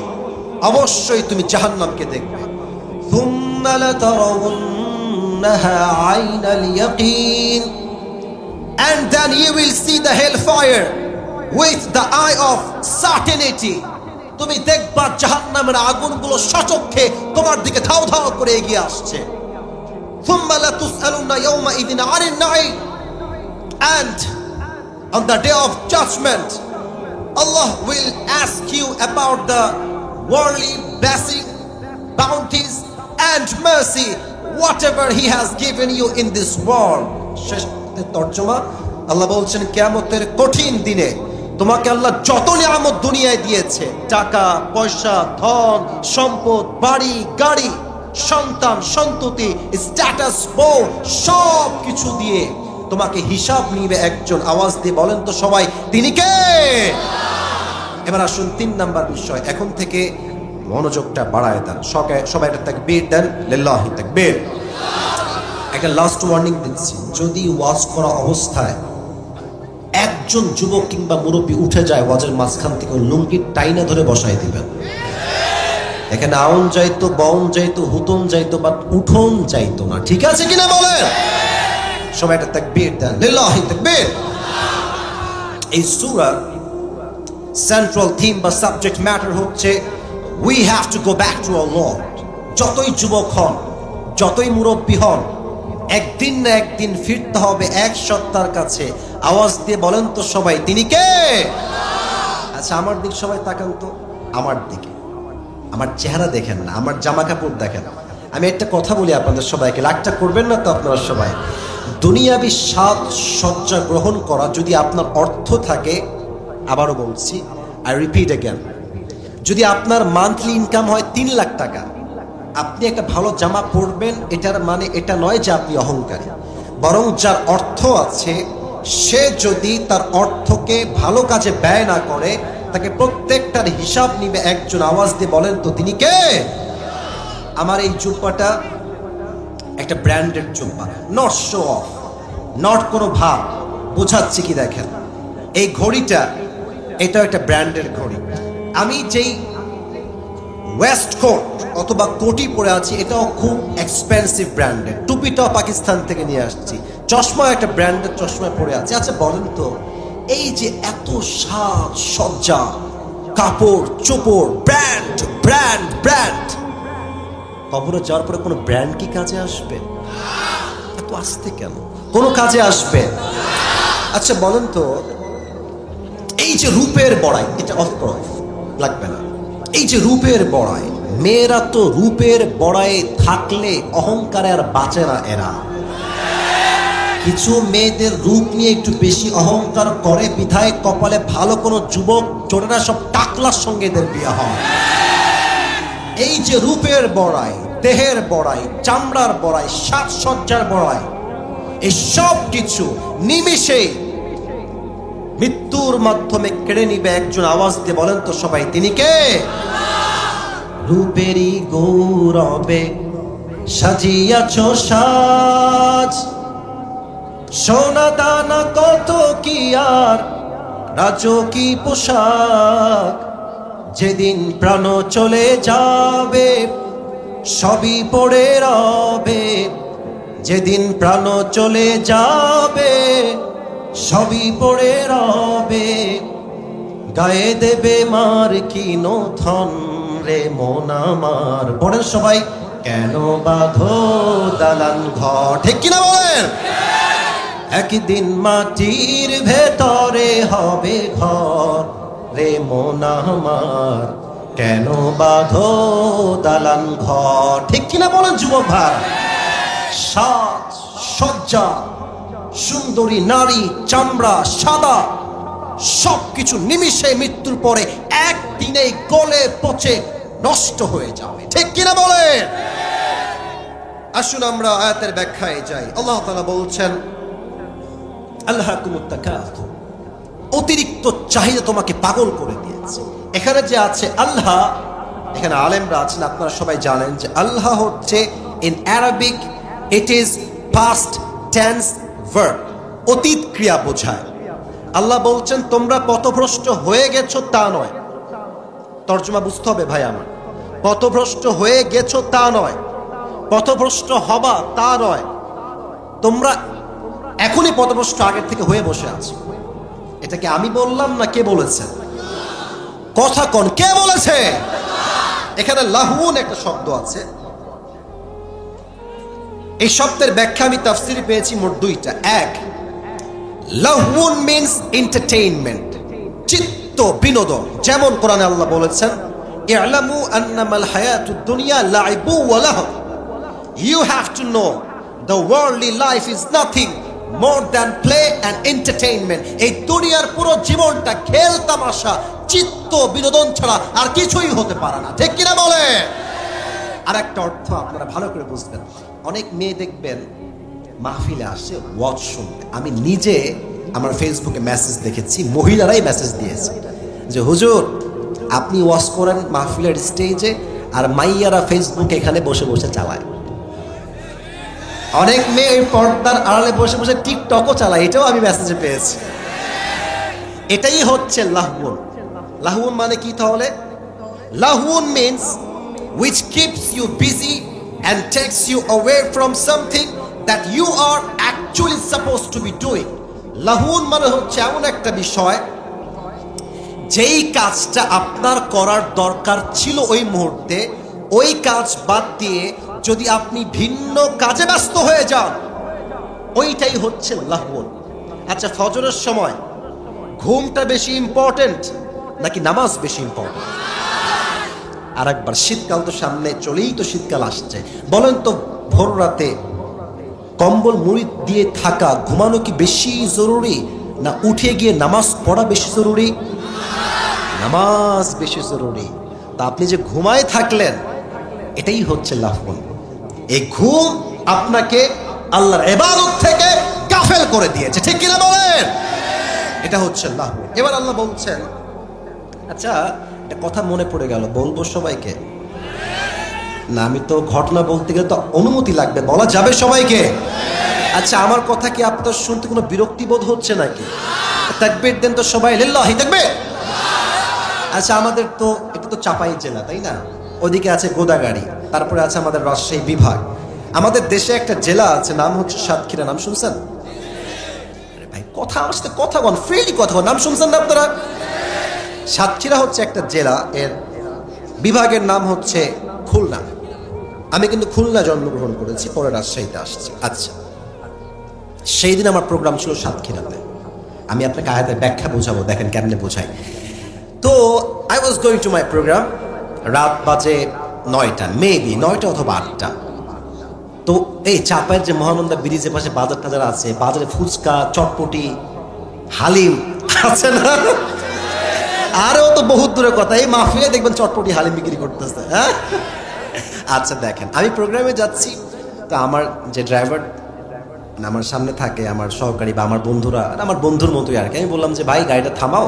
অবশ্যই তুমি জাহান্নামকে দেখবে। থুম্মা লাতারাউন্নাহা আইনাল ইয়াকিন, and then you will see the hellfire with the eye of certainty. তুমি দেখবা জাহান্নামের আগুনগুলো সচক্ষে তোমার দিকে ধাও ধাও করে এগিয়ে আসছে। থুম্মা লাতুসআলুনা ইয়াওমাইযিন আনিন Naim, and on the day of judgment Allah will ask you about the worldly blessing, bounties and mercy, whatever he has given you in this world. শেষ তরজমা আল্লাহ বলছেন কিয়ামতের কঠিন দিনে তোমাকে আল্লাহ যত নিয়ামত দুনিয়ায় দিয়েছে, টাকা পয়সা, ধন সম্পদ, বাড়ি গাড়ি, সন্তান সন্ততি, স্ট্যাটাস, বউ, সব কিছু দিয়ে তোমাকে হিসাব নিবে একজন। আওয়াজ দিয়ে বলেন তো সবাই, তিনি কে? এবার আসুন 3 নাম্বার বিষয়। এখন থেকে মনোযোগটা বাড়ায় দেন, সবাই একটা তাকবীর দেন, লিল্লাহি তাকবীর। একটা লাস্ট ওয়ার্নিং দিচ্ছি, যদি ওয়াজ করা অবস্থায় একজন যুবক কিংবা মুরব্বী উঠে যায় ওয়াজের মাঝখান থেকে, লুঙ্গি টাইনা ধরে বসায় দিবেন। এখানে আউন যাইতো, বাউন যাইতো, হুতন যাইতো, বাট উঠোন যাইতো না। ঠিক আছে কিনা বলেন? সবাই একটা তাকবীর দেন, লিল্লাহি তাকবীর। এই সূরার সেন্ট্রাল থিম বা সাবজেক্ট ম্যাটার হচ্ছে we have to go back to our Lord. যতই যুবক হন, যতই মুরব্বী হন, একদিন না একদিন ফিরতে হবে এক সত্তার কাছে। আওয়াজ দিয়ে বলেন তো সবাই, তিনি কে? আচ্ছা আমার দিক সবাই তাকান তো, আমার দিকে। আমার চেহারা দেখেন না, আমার জামা কাপড় দেখেন। আমি একটা কথা বলি আপনাদের সবাইকে, রাগটা করবেন না তো আপনারা সবাই। দুনিয়াবি সাজ সজ্জা গ্রহণ করা যদি আপনার অর্থ থাকে, আবারও বলছি, আই রিপিট অ্যাগেন, যদি আপনার মান্থলি ইনকাম হয় 3 লাখ টাকা, আপনি একটা ভালো জামা পরবেন, এটার মানে এটা নয় যে আপনি অহংকারী। বরং যার অর্থ আছে সে যদি তার অর্থকে ভালো কাজে ব্যয় না করে, তাকে প্রত্যেকটার হিসাব নিবে একজন। আওয়াজ দিয়ে বলেন তো তিনি কে? আমার এই জুব্বাটা একটা ব্র্যান্ডেড জুব্বা, নট শো অফ, নট কোনো ভাব, বোঝাচ্ছি কি দেখেন। এই ঘড়িটা, এটা একটা ব্র্যান্ডের ঘড়ি। আমি যেই ওয়েস্ট কোট অথবা কোটি পরে আছি, এটাও খুব এক্সপেন্সিভ ব্র্যান্ডেড। টুপিটাও পাকিস্তান থেকে নিয়ে আসছি। চশমা একটা ব্র্যান্ডের চশমা পরে আছে। আচ্ছা বলেন তো, এই যে এত সাজ সজ্জা, কাপড় চোপড়, ব্র্যান্ড ব্র্যান্ড ব্র্যান্ড, কবরে যাওয়ার পরে কোনো ব্র্যান্ড কি কাজে আসবে? এত আসতে কেন? কোনো কাজে আসবে? আচ্ছা বলেন তো, এই যে রূপের বড়াই, এটা অফ লাগবে না। এই যে রূপের বড়াই, মেয়েরা তো রূপের বড়াই থাকলে অহংকারে আর বাঁচে না এরা। কিছু মেয়েদের রূপ নিয়ে একটু বেশি অহংকার করে, বিধায় কপালে ভালো কোনো যুবক জোটেরা সব টাকলার সঙ্গে এদের বিয়ে হয়। এই যে রূপের বড়াই, দেহের বড়াই, চামড়ার বড়াই, সাজসজ্জার বড়াই, এই সব কিছু নিমিষে মৃত্যুর মাধ্যমে কেড়ে নিবে একজন। আওয়াজ দিয়ে বলেন তো সবাই, তিনি কে? রূপেরই গৌরবে সাজিয়াছ সাজ, সোনা দানা কত কি আর রাজকী পোশাক, যেদিন প্রাণ চলে যাবে সবই পড়ে রবে, যেদিন প্রাণ চলে যাবে সবই পড়ে রবে, গায়ে দেবে মার কি নথন রে মন আমার। পড়েন সবাই, কেন বাঁধো দালান ঘর, ঠিক কিনা বলেন? একদিন মাটির ভেতরে হবে ঘর রে মন আমার, কেন বাঁধো দালান ঘর, ঠিক কিনা বলেন যুবক ভাই? সাজ সজ্জা, সুন্দরী নারী, চামড়া সাদা, সবকিছু নিমিষে মৃত্যুর পরে একদিনে গলে পচে নষ্ট হয়ে যাবে, ঠিক কিনা বলেন? আসুন আমরা আয়াতের ব্যাখ্যায় যাই। আল্লাহ তাআলা বলছেন, আল্লাহকুমুত তাকাসুর, অতিরিক্ত চাহিদা তোমাকে পাগল করে দিয়েছে। এখানে যে আছে আল্লাহ, এখানে আলেমরা আছেন, আপনারা সবাই জানেন যে আল্লাহ হচ্ছে in Arabic it is past tense verb, অতীত ক্রিয়া বোঝায়। আল্লাহ বলছেন তোমরা পথভ্রষ্ট হয়ে গেছো তা নয়। তর্জমা বুঝতে হবে ভাই আমার। পথভ্রষ্ট হয়ে গেছো তা নয়, পথভ্রষ্ট হবা তা নয়। তোমরা এখনই পথভ্রষ্ট আগের থেকে হয়ে বসে আছো। এটাকে আমি বললাম না কে বলেছে? কথা কোন, কে বলেছে? এখানে লাহুন একটা শব্দ আছে। এই শব্দের ব্যাখ্যা আমি তাফসিরে পেয়েছি মোট 2টা। এক, লাহুন মিন্স এন্টারটেইনমেন্ট, চিত্ত বিনোদন। যেমন কোরআনে আল্লাহ বলেছেন, ই'লামু আন্নামাল হায়াতুদ দুনিয়া লাইবু ওয়া লাহব, you have to know the worldly life is nothing more than play and entertainment. এই দুনিয়ার পুরো জীবনটা খেল তামাশা, চিত্ত বিনোদন ছাড়া আর কিছুই হতে পারে না, ঠিক কিনা বলে? আর একটা অর্থ আপনারা ভালো করে বুঝবেন। অনেক মেয়ে দেখবেন মাহফিলে আসে ওয়াজ শুনতে। আমি নিজে আমার ফেসবুকে মেসেজ দেখেছি, মহিলারাই মেসেজ দিয়েছে যে হুজুর আপনি ওয়াজ করেন মাহফিলের স্টেজে, আর মাইয়ারা ফেসবুকে এখানে বসে বসে চালায়। অনেক মেয়ে পর্দার আড়ালে বসে বসে টিকটকও চালায়, এটাও আমি মেসেজে পেয়েছি। এটাই হচ্ছে লাহউন। লাহউন মানে কি তাহলে? লাহউন means which keeps you busy and takes you away from something that you are actually supposed to be doing. লাহউন মানে হচ্ছে এমন একটা বিষয় যেই কাজটা আপনার করার দরকার ছিল ওই মুহূর্তে, ওই কাজ বাদ দিয়ে যদি আপনি ভিন্ন কাজে ব্যস্ত হয়ে যান, ওইটাই হচ্ছে লাহউন। আচ্ছা, ফজরের সময় ঘুমটা বেশি ইম্পর্টেন্ট নাকি নামাজ বেশি ইম্পর্টেন্ট? আর একবার, শীতকাল তো সামনে, চলেই তো শীতকাল আসছে। বলেন তো, ভোর রাতে কম্বল মুড়ি দিয়ে থাকা, ঘুমানো কি বেশি জরুরি, না উঠে গিয়ে নামাজ পড়া বেশি জরুরি? নামাজ বেশি জরুরি। তা আপনি যে ঘুমায় থাকলেন, এটাই হচ্ছে লাফুন। এই ঘুম আপনাকে আল্লাহর ইবাদত থেকে গাফেল করে দিয়েছে, ঠিক কিনা বলেন? এটা হচ্ছে লাফুন। এবার আল্লাহ বলছেন, আচ্ছা একটা কথা মনে পড়ে গেল, বলবো সবাইকে? না, আমি তো ঘটনা বলতে গেলে তো অনুমতি লাগবে, বলা যাবে সবাইকে? আচ্ছা, আমার কথা কি আপনার শুনতে কোনো বিরক্তি বোধ হচ্ছে নাকি? তাকবীর দেন তো সবাই, লিল্লাহি তাকবীর। আচ্ছা, আমাদের তো এটা তো চাপাই জেলা, তাই না? ওদিকে আছে গোদাগাড়ি, তারপরে আছে আমাদের রাজশাহী বিভাগ। আমাদের দেশে একটা জেলা আছে, নাম হচ্ছে সাতক্ষীরা। নাম শুনছেন? আরে ভাই, কথা আমার সাথে কথা বল, ফ্রিলি কথা বল। নাম শুনছেন না আপনারা? সাতক্ষীরা হচ্ছে একটা জেলা, এর বিভাগের নাম হচ্ছে খুলনা। আমি কিন্তু খুলনা জন্মগ্রহণ করেছি, পরে রাজশাহীতে আসছি। আচ্ছা, সেই দিন আমার প্রোগ্রাম ছিল সাতক্ষীরাতে। আমি আপনাকে আয়াতের ব্যাখ্যা বোঝাবো, দেখেন কেমনে বোঝাই। তো I was going to my programme, রাত বাজে 9টা, মেবি 9টা অথবা 8টা। তো এই চাপায়ের যে মহানন্দা ব্রিজের পাশে বাজার টাজার আছে, বাজারে ফুচকা, চটপটি, হালিম আছে না? আরও তো বহুত দূরের কথা, এই মাহফিলে দেখবেন চটপটি হালিম বিক্রি করতেছে। হ্যাঁ, আচ্ছা দেখেন, আমি প্রোগ্রামে যাচ্ছি, তো আমার যে ড্রাইভার আমার সামনে থাকে, আমার সহকারী বা আমার বন্ধুরা, আমার বন্ধুর মতোই আর কি, আমি বললাম যে ভাই গাড়িটা থামাও,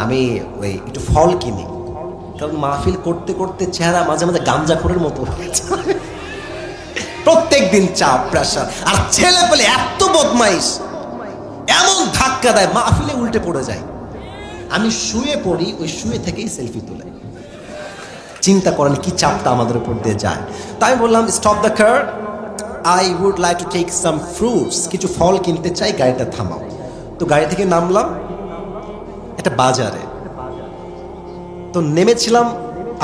আমি ওই একটু ফল কিনি। কারণ মাহফিল করতে করতে চেহারা মাঝে মাঝে গাঞ্জাখোরের মতো হয়ে গেছে। প্রত্যেক দিন চাপ, প্রেশার, আর ছেলে পেলে এত বদমাইশ, এমন ধাক্কা দেয় মাহফিলে উল্টে পড়ে যায়। আমি শুয়ে পড়ি, ওই শুয়ে থেকেই সেলফি তুলে। চিন্তা করেন কি চাপটা আমাদের উপর দিয়ে যায়। তাই আমি বললাম, stop the car, I would like to take some fruits, কিছু ফল কিনতে চাই, গাড়িটা থামাও। তো গাড়ি থেকে নামলাম একটা বাজারে। তো নেমেছিলাম,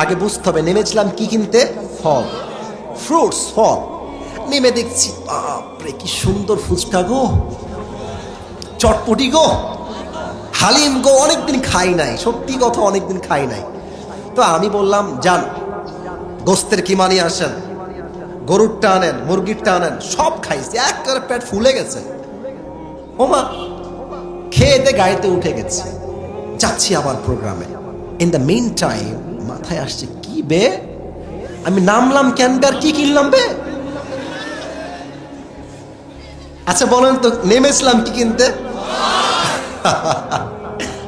আগে বুঝতে হবে নেমেছিলাম কি কিনতে, ফল, ফ্রুটস, ফল। নেমে দেখছি, বাপরে কি সুন্দর ফুচকা গো, চটপটি গো, হালিম গো, অনেকদিন খাই নাই, সত্যি কথা অনেকদিন খাই নাই। তো আমি বললাম, যান গোস্তের কিমা নিয়ে আসেন, গরুরটা আনেন, মুরগিরটা আনেন। সব খাইছি, একবারে পেট ফুলে গেছে। ওমা, খেয়ে দিয়ে গাড়িতে উঠে গেছি, যাচ্ছি আবার প্রোগ্রামে। ইন দ্য মেইন টাইম মাথায় আসছে, কি বে আমি নামলাম কেন, আর কি কিনলাম বে? আচ্ছা বলেন তো, নেমেছিলাম কি কিনতে,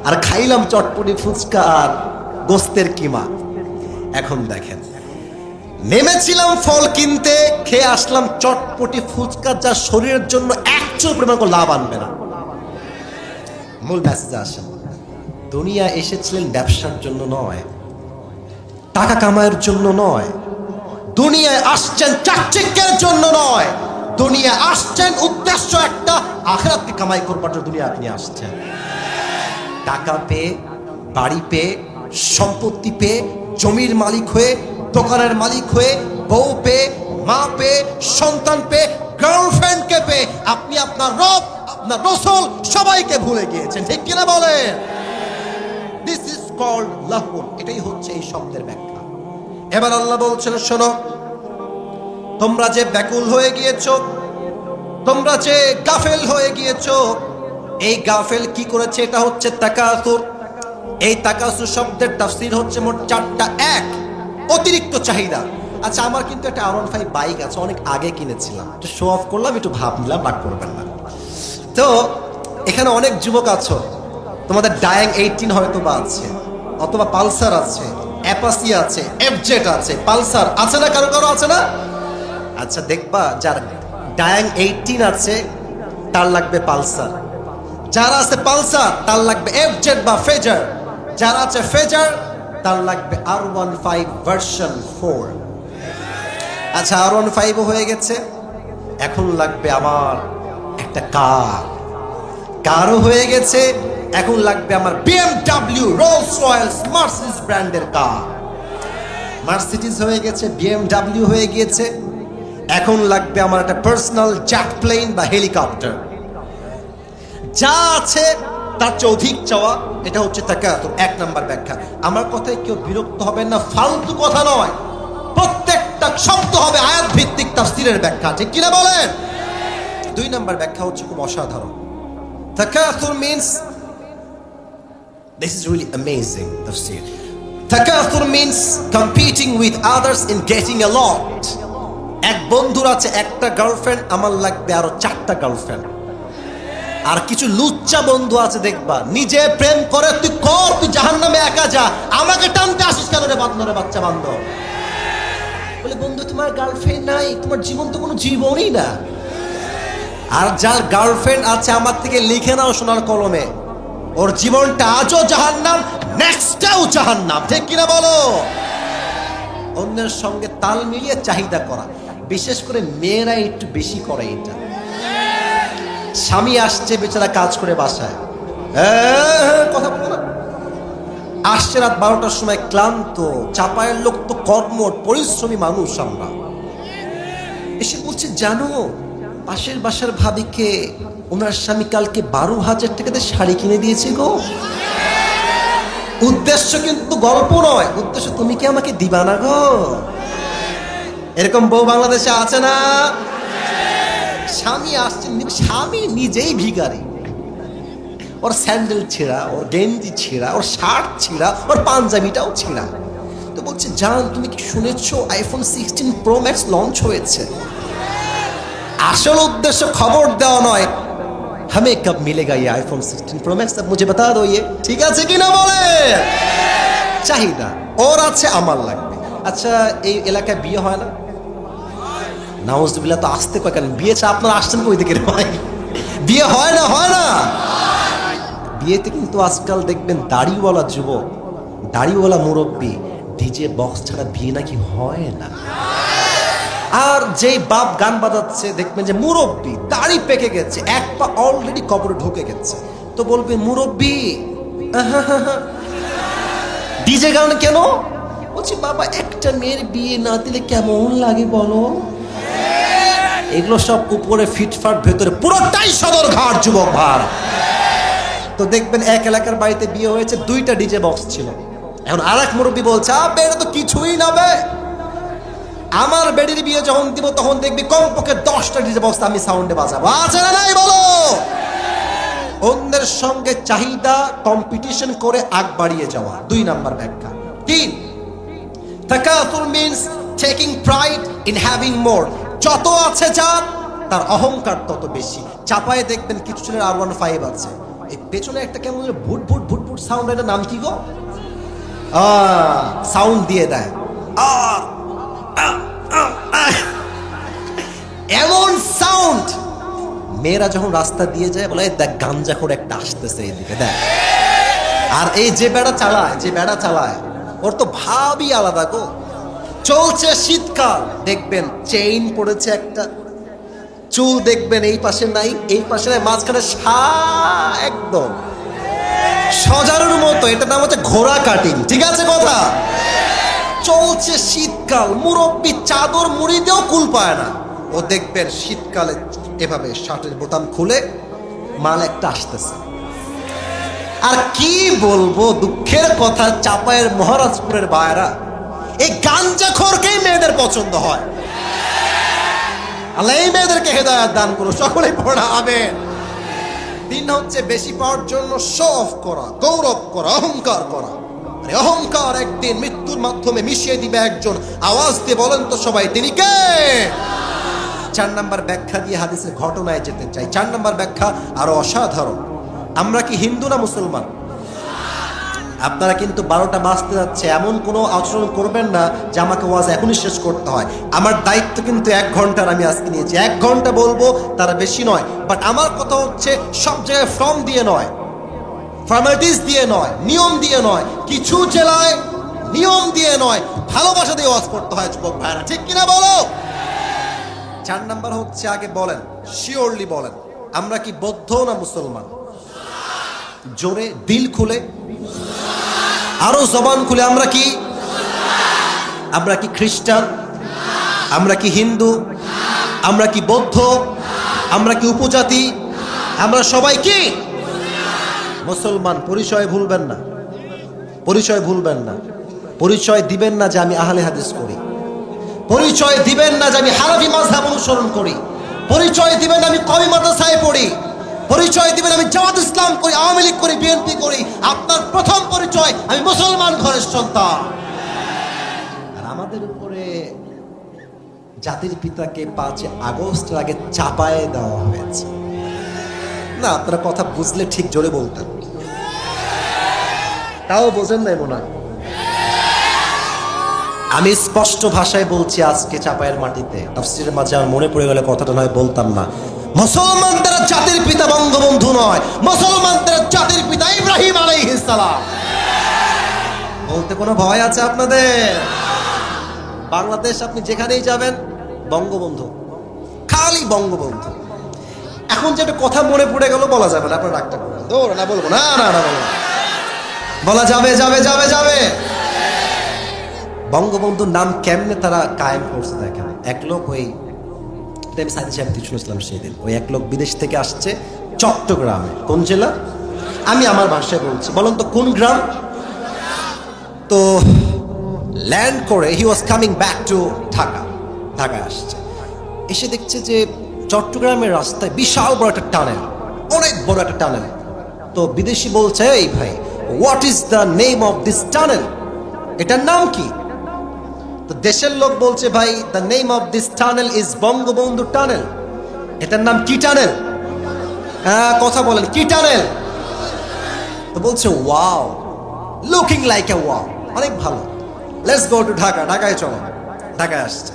আর খাইলাম চটপটি, ফুচকা আর গোস্তের কিমা। এখন দেখেন, নেমেছিলাম ফল কিনতে, খেয়ে আসলাম চটপটি ফুচকা, যা শরীরের জন্য একচুল পরিমাণ কোনো লাভ আনবে না। মূল মেসেজে আসেন, দুনিয়া এসেছিলেন ব্যবসার জন্য নয়, টাকা কামানোর জন্য নয়, দুনিয়ায় আসছেন চাকচিক্যের জন্য নয়, দুনিয়া আসছেন উদ্দেশ্য একটা, আখিরাতকে কামাই করবার জন্য দুনিয়া আপনি আসছেন। টাকা পেয়ে, বাড়ি পেয়ে, সম্পত্তি পেয়ে, জমির মালিক হয়ে, দোকানের মালিক হয়ে, বউ পেয়ে, মা পেয়ে, সন্তান পেয়ে, গার্লফ্রেন্ডকে পেয়ে আপনি আপনার রব, আপনার রাসূল সবাইকে ভুলে গিয়েছেন, ঠিক কিনা বলেন? দিস ইজ কল্ড লাহু, এটাই হচ্ছে এই শব্দের ব্যাখ্যা। এবার আল্লাহ বলছেন, শোনো, তোমরা যে ব্যাকুল হয়ে গিয়েছো, তোমরা যে গাফেল হয়ে গিয়েছো, এই গাফেল কি করেছে? এটা হচ্ছে তাকাসুর। এই তাকাসুর শব্দের তাফসীর হচ্ছে মোট 4টা। এক, অতিরিক্ত চাহিদা। আচ্ছা, আমার কিন্তু একটা R15 বাইক আছে, অনেক আগে কিনেছিলাম, একটু শো অফ করলাম, একটু ভাব নিলাম, বাট করবেন না। তো এখানে অনেক যুবক আছো, তোমাদের ডায়াং 18 হয়তো বা আছে, অথবা পালসার আছে, অ্যাপাসি আছে, এফজেড আছে, পালসার আছে না, কারো কারো আছে না? আচ্ছা, দেখবা যার ডায়াং 18 আছে তার লাগবে পালসার, যারা আছে পালসার তার লাগবে এফজেড বা ফেজার, যারা আছে ফেজার তার লাগবে R15 ভার্সন 4। আচ্ছা, R15 হয়ে গেছে, এখন লাগবে আমার একটা কার, কারও হয়ে গেছে, এখন লাগবে আমার BMW, রোলস রয়েলস, মার্সিডিজ ব্র্যান্ডের কার। মার্সিডিজ হয়ে গেছে, BMW হয়ে গিয়েছে, এখন লাগবে আমার একটা পার্সোনাল জেট প্লেন বা হেলিকপ্টার। যা আছে তার চেয়ে অধিক চাওয়া, এটা হচ্ছে তাকাতুর। 1 নাম্বার ব্যাখ্যা। আমার কথায় কেউ বিরক্ত হবেন না, ফালতু কথা নয়, প্রত্যেকটা শব্দ হবে আয়াত ভিত্তিক তাফসীরের ব্যাখ্যা, ঠিক কিনা বলেন? 2 নাম্বার ব্যাখ্যা হচ্ছে খুব অসাধারণ। তাকাতুর means This is really amazing, tafsir. Takathur means competing with others in getting a lot. এক বন্ধুর আছে একটা গার্লফ্রেন্ড, আমার লাগবে আরো 4টা গার্লফ্রেন্ড। আর কিছু লুচ্চা বন্ধু আছে দেখবা, নিজে প্রেম করে, তুই কর, তুই জাহান্নামে একা যা, আমাকে টানতে আসিস কেন রে বান্দরে বাচ্চা বান্দর। বলে বন্ধু তোমার গার্লফ্রেন্ড নাই, তোমার জীবন তো কোনো জীবনই না। আর যার গার্লফ্রেন্ড আছে আমার থেকে লিখে নাও সোনার কলমে, ওর জীবনটা আজও জাহান্নাম, নেক্সটটাও জাহান্নাম, ঠিক কিনা বলো? অন্যের সঙ্গে তাল মিলিয়ে চাহিদা করা, বিশেষ করে মেয়েরা একটু বেশি করে এটা। স্বামী আসছে বেচারা কাজ করে বাসায়, কথা বলো না, আসছে রাত 12টার সময় ক্লান্ত, চাপায়ের লোক তো কর্মঠ পরিশ্রমী মানুষ আমরা, এসে বলছে জানো পাশের বাসার ভাবিকে ওনার স্বামী কালকে 12,000 টাকাতে শাড়ি কিনে দিয়েছে গো। উদ্দেশ্য কিন্তু গল্প নয়, উদ্দেশ্য তুমি কি আমাকে দিবা না গো। এরকম বউ বাংলাদেশে আছে না? স্বামী আসছে, স্বামী নিজেই ভিখারি, ওর স্যান্ডেল ছেঁড়া, ওর গেঞ্জি ছেঁড়া, ওর শার্ট ছেঁড়া, ওর পাঞ্জাবিটাও ছেঁড়া। তো বলছে জান তুমি কি শুনেছো iPhone 16 Pro Max লঞ্চ হয়েছে? আসল উদ্দেশ্য খবর দেওয়া নয়, हमें कब मिलेगा ये iPhone 16 Pro Max, अब मुझे बता दो ये, ঠিক আছে কি না বলে? চাহিদা ওর আছে, আমার লাগবে। আচ্ছা এই এলাকায় বিয়ে হয় না? নাউজুবিল্লাহ, তো আসতে কয় কেন? বিয়ে চা আপনারা আসছেন কই দিকে ভাই? বিয়ে হয় না? হয় না? বিয়েতে কিন্তু আজকাল দেখবেন দাড়িওয়ালা যুবক, দাড়িওয়ালা মুরব্বী, ডিজে বক্স ছাড়া বিয়ে নাকি হয় না। আর যেই বাপ গান বাজাচ্ছে দেখবেন যে মুরব্বী দাড়ি পেকে গেছে, এক পা অলরেডি কবরে ঢুকে গেছে, তো বলবে মুরব্বী ডিজে গান কেন? বলছি বাবা একটা মেয়ের বিয়ে না দিলে কেমন লাগে বলো? এগুলো সব উপরে ফিটফাট, ভেতরে পুরোটাই সদরঘাট যুবক ভার। তো দেখবেন এক এলাকার বাড়িতে বিয়ে হয়েছে, 2টা ডিজে বক্স ছিল। এখন আর এক মুরব্বী বলছে এটা তো কিছুই না বে, আমার বেডির বিয়ে যখন দিব তখন দেখবি কমপক্ষে 10টা ডিজে বক্স আমি সাউন্ডে বাজাবো। আছে না নাই বলো? অন্যের সঙ্গে চাহিদা কম্পিটিশন করে আগ বাড়িয়ে যাওয়া, 2 নাম্বার ব্যাখ্যা। 3, তাকাতুর means taking pride in having more. যত আছে যার, তার অহংকার তত বেশি। চাপায়ে দেখবেন কিছু ছেলের R15 আছে, এই পেছনে একটা কেমন ভুট ভুট ভুট ভুট সাউন্ড, এটা নাম কি গো? সাউন্ড দিয়ে দেয়, এমন সাউন্ড। মেয়েরা যখন রাস্তা দিয়ে যায় বলে দেখ গাঞ্জাখোর একটা আসতেছে এইদিকে দেখ। আর এই যে বেড়া চালায় ওর তো ভাবই আলাদা গো। চলছে শীতকাল, দেখবেন চেইন পড়েছে একটা, চুল দেখবেন এই পাশে নাই, এই পাশে নাই, মাঝখানে একদম সজারুর মতো, এটা নাম হচ্ছে ঘোড়া কাটিং, ঠিক আছে কথা? চলছে শীতকাল, মুরব্বী চাদর মুড়ি দিয়েও কুল পায় না, ও দেখবেন শীতকালে এভাবে শার্টের বোতাম খুলে মাল একটা আসতেছে। আর কি বলবো, দুঃখের কথা, চাপায়ের মহারাজপুরের বায়রা এই গাঞ্জাখোরকেই মেয়েদের পছন্দ হয়। আল্লাহ এই মেয়েদেরকে হেদায়েত দান করো, সকলেই পড়া আমিন। 3 হচ্ছে বেশি পাওয়ার জন্য শো অফ করা, গৌরব করা, অহংকার করা। আরে অহংকার একদিন মৃত্যুর মাধ্যমে মিশিয়ে দিবে একজন, আওয়াজ দিয়ে বলেন তো সবাই তিনি কে? 4 নাম্বার ব্যাখ্যা দিয়ে হাদিসের ঘটনায় যেতে চাই। 4 নাম্বার ব্যাখ্যা আরো অসাধারণ। আমরা কি হিন্দু না মুসলমান? আপনারা কিন্তু 12টা বাজতে যাচ্ছে, এমন কোনো আচরণ করবেন না যে আমাকে ওয়াজ এখনই শেষ করতে হয়। আমার দায়িত্ব কিন্তু 1 ঘন্টার আমি আজকে নিয়েছি, 1 ঘন্টা বলবো, তারা বেশি নয়। বাট আমার কথা হচ্ছে সব জায়গায় ফর্ম দিয়ে নয়, ফর্মালিটিস দিয়ে নয়, নিয়ম দিয়ে নয়, কিছু জেলায় নিয়ম দিয়ে নয়, ভালোবাসা দিয়ে ওয়াজ করতে হয় যুবক ভাইরা, ঠিক কিনা বলো? 4 নাম্বার হচ্ছে, আগে বলেন, শিওরলি বলেন, আমরা কি বৌদ্ধ না মুসলমান? জোরে, দিল খুলে, আরো জবান খুলে, আমরা কি? আমরা কি খ্রিস্টান? আমরা কি হিন্দু? আমরা কি বৌদ্ধ? আমরা কি উপজাতি? আমরা সবাই কি মুসলমান। পরিচয় ভুলবেন না, পরিচয় ভুলবেন না। পরিচয় দিবেন না যে আমি আহলে হাদিস করি, পরিচয় দিবেন না যে আমি হানাফি মাযহাব অনুসরণ করি, পরিচয় দিবেন আমি কওমি মাদ্রাসায় পড়ি, পরিচয় দিবেন আমি জামাত ইসলাম করি, আওয়ামী লীগ করি, বিএনপি করি, আপনার প্রথম পরিচয় আমি মুসলমান ঘরের সন্তান। আর আমাদের উপরে জাতির পিতাকে 5 আগস্টের আগে চাপায়ে দেওয়া হয়েছে। না, আপনারা কথা বুঝলে ঠিক জোরে বলতেন, তাও বোঝেন নাই মনে হয়। আমি স্পষ্ট ভাষায় বলছি, আজকে চাপায়ের মাটিতে তাফসীরের মাঝে আমার মনে পড়ে গেলে কথাটা নয় বলতাম না। মুসলমানদের জাতির পিতা বঙ্গবন্ধু নয়, মুসলমানদের জাতির পিতা ইব্রাহিম আলাইহিস সালাম। বলতে কোনো ভয় আছে আপনাদের? বাংলাদেশ আপনি যেখানেই যাবেন বঙ্গবন্ধু, খালি বঙ্গবন্ধু। এখন যেটা কথা মনে পড়ে গেল বলা যাবে না, আপনার রাগটা করবেন, দৌড় না বলবো না, না না বলবো, বলা যাবে যাবে যাবে যাবে। বঙ্গবন্ধুর নাম কেমনে তারা কায়েম করছে দেখেন। এক লোক, ওই আমি সাইদি সাহেব থেকে শুনেছিলাম সেদিন, ওই এক লোক বিদেশ থেকে আসছে চট্টগ্রামে। কোন জেলা? আমি আমার ভাষায় বলছি, বলুন তো কোন গ্রাম? তো ল্যান্ড করে he was coming back to Dhaka, ঢাকায় আসছে। এসে দেখছে যে চট্টগ্রামের রাস্তায় বিশাল বড় একটা টানেল, অনেক বড় একটা টানেল। তো বিদেশি বলছে, এই ভাই, what is the name of this tunnel? এটার নাম কি? তো দেশের লোক বলছে, ভাই, the name of this tunnel is Bangabandhu tunnel. এটার নাম কি টানেল? হ্যাঁ, কথা বলেন, কি টানেল? তো বলছে, wow, looking like a wow, অনেক ভালো, লেটস গো টু ঢাকা। ঢাকায় চলো। ঢাকায় আসছে।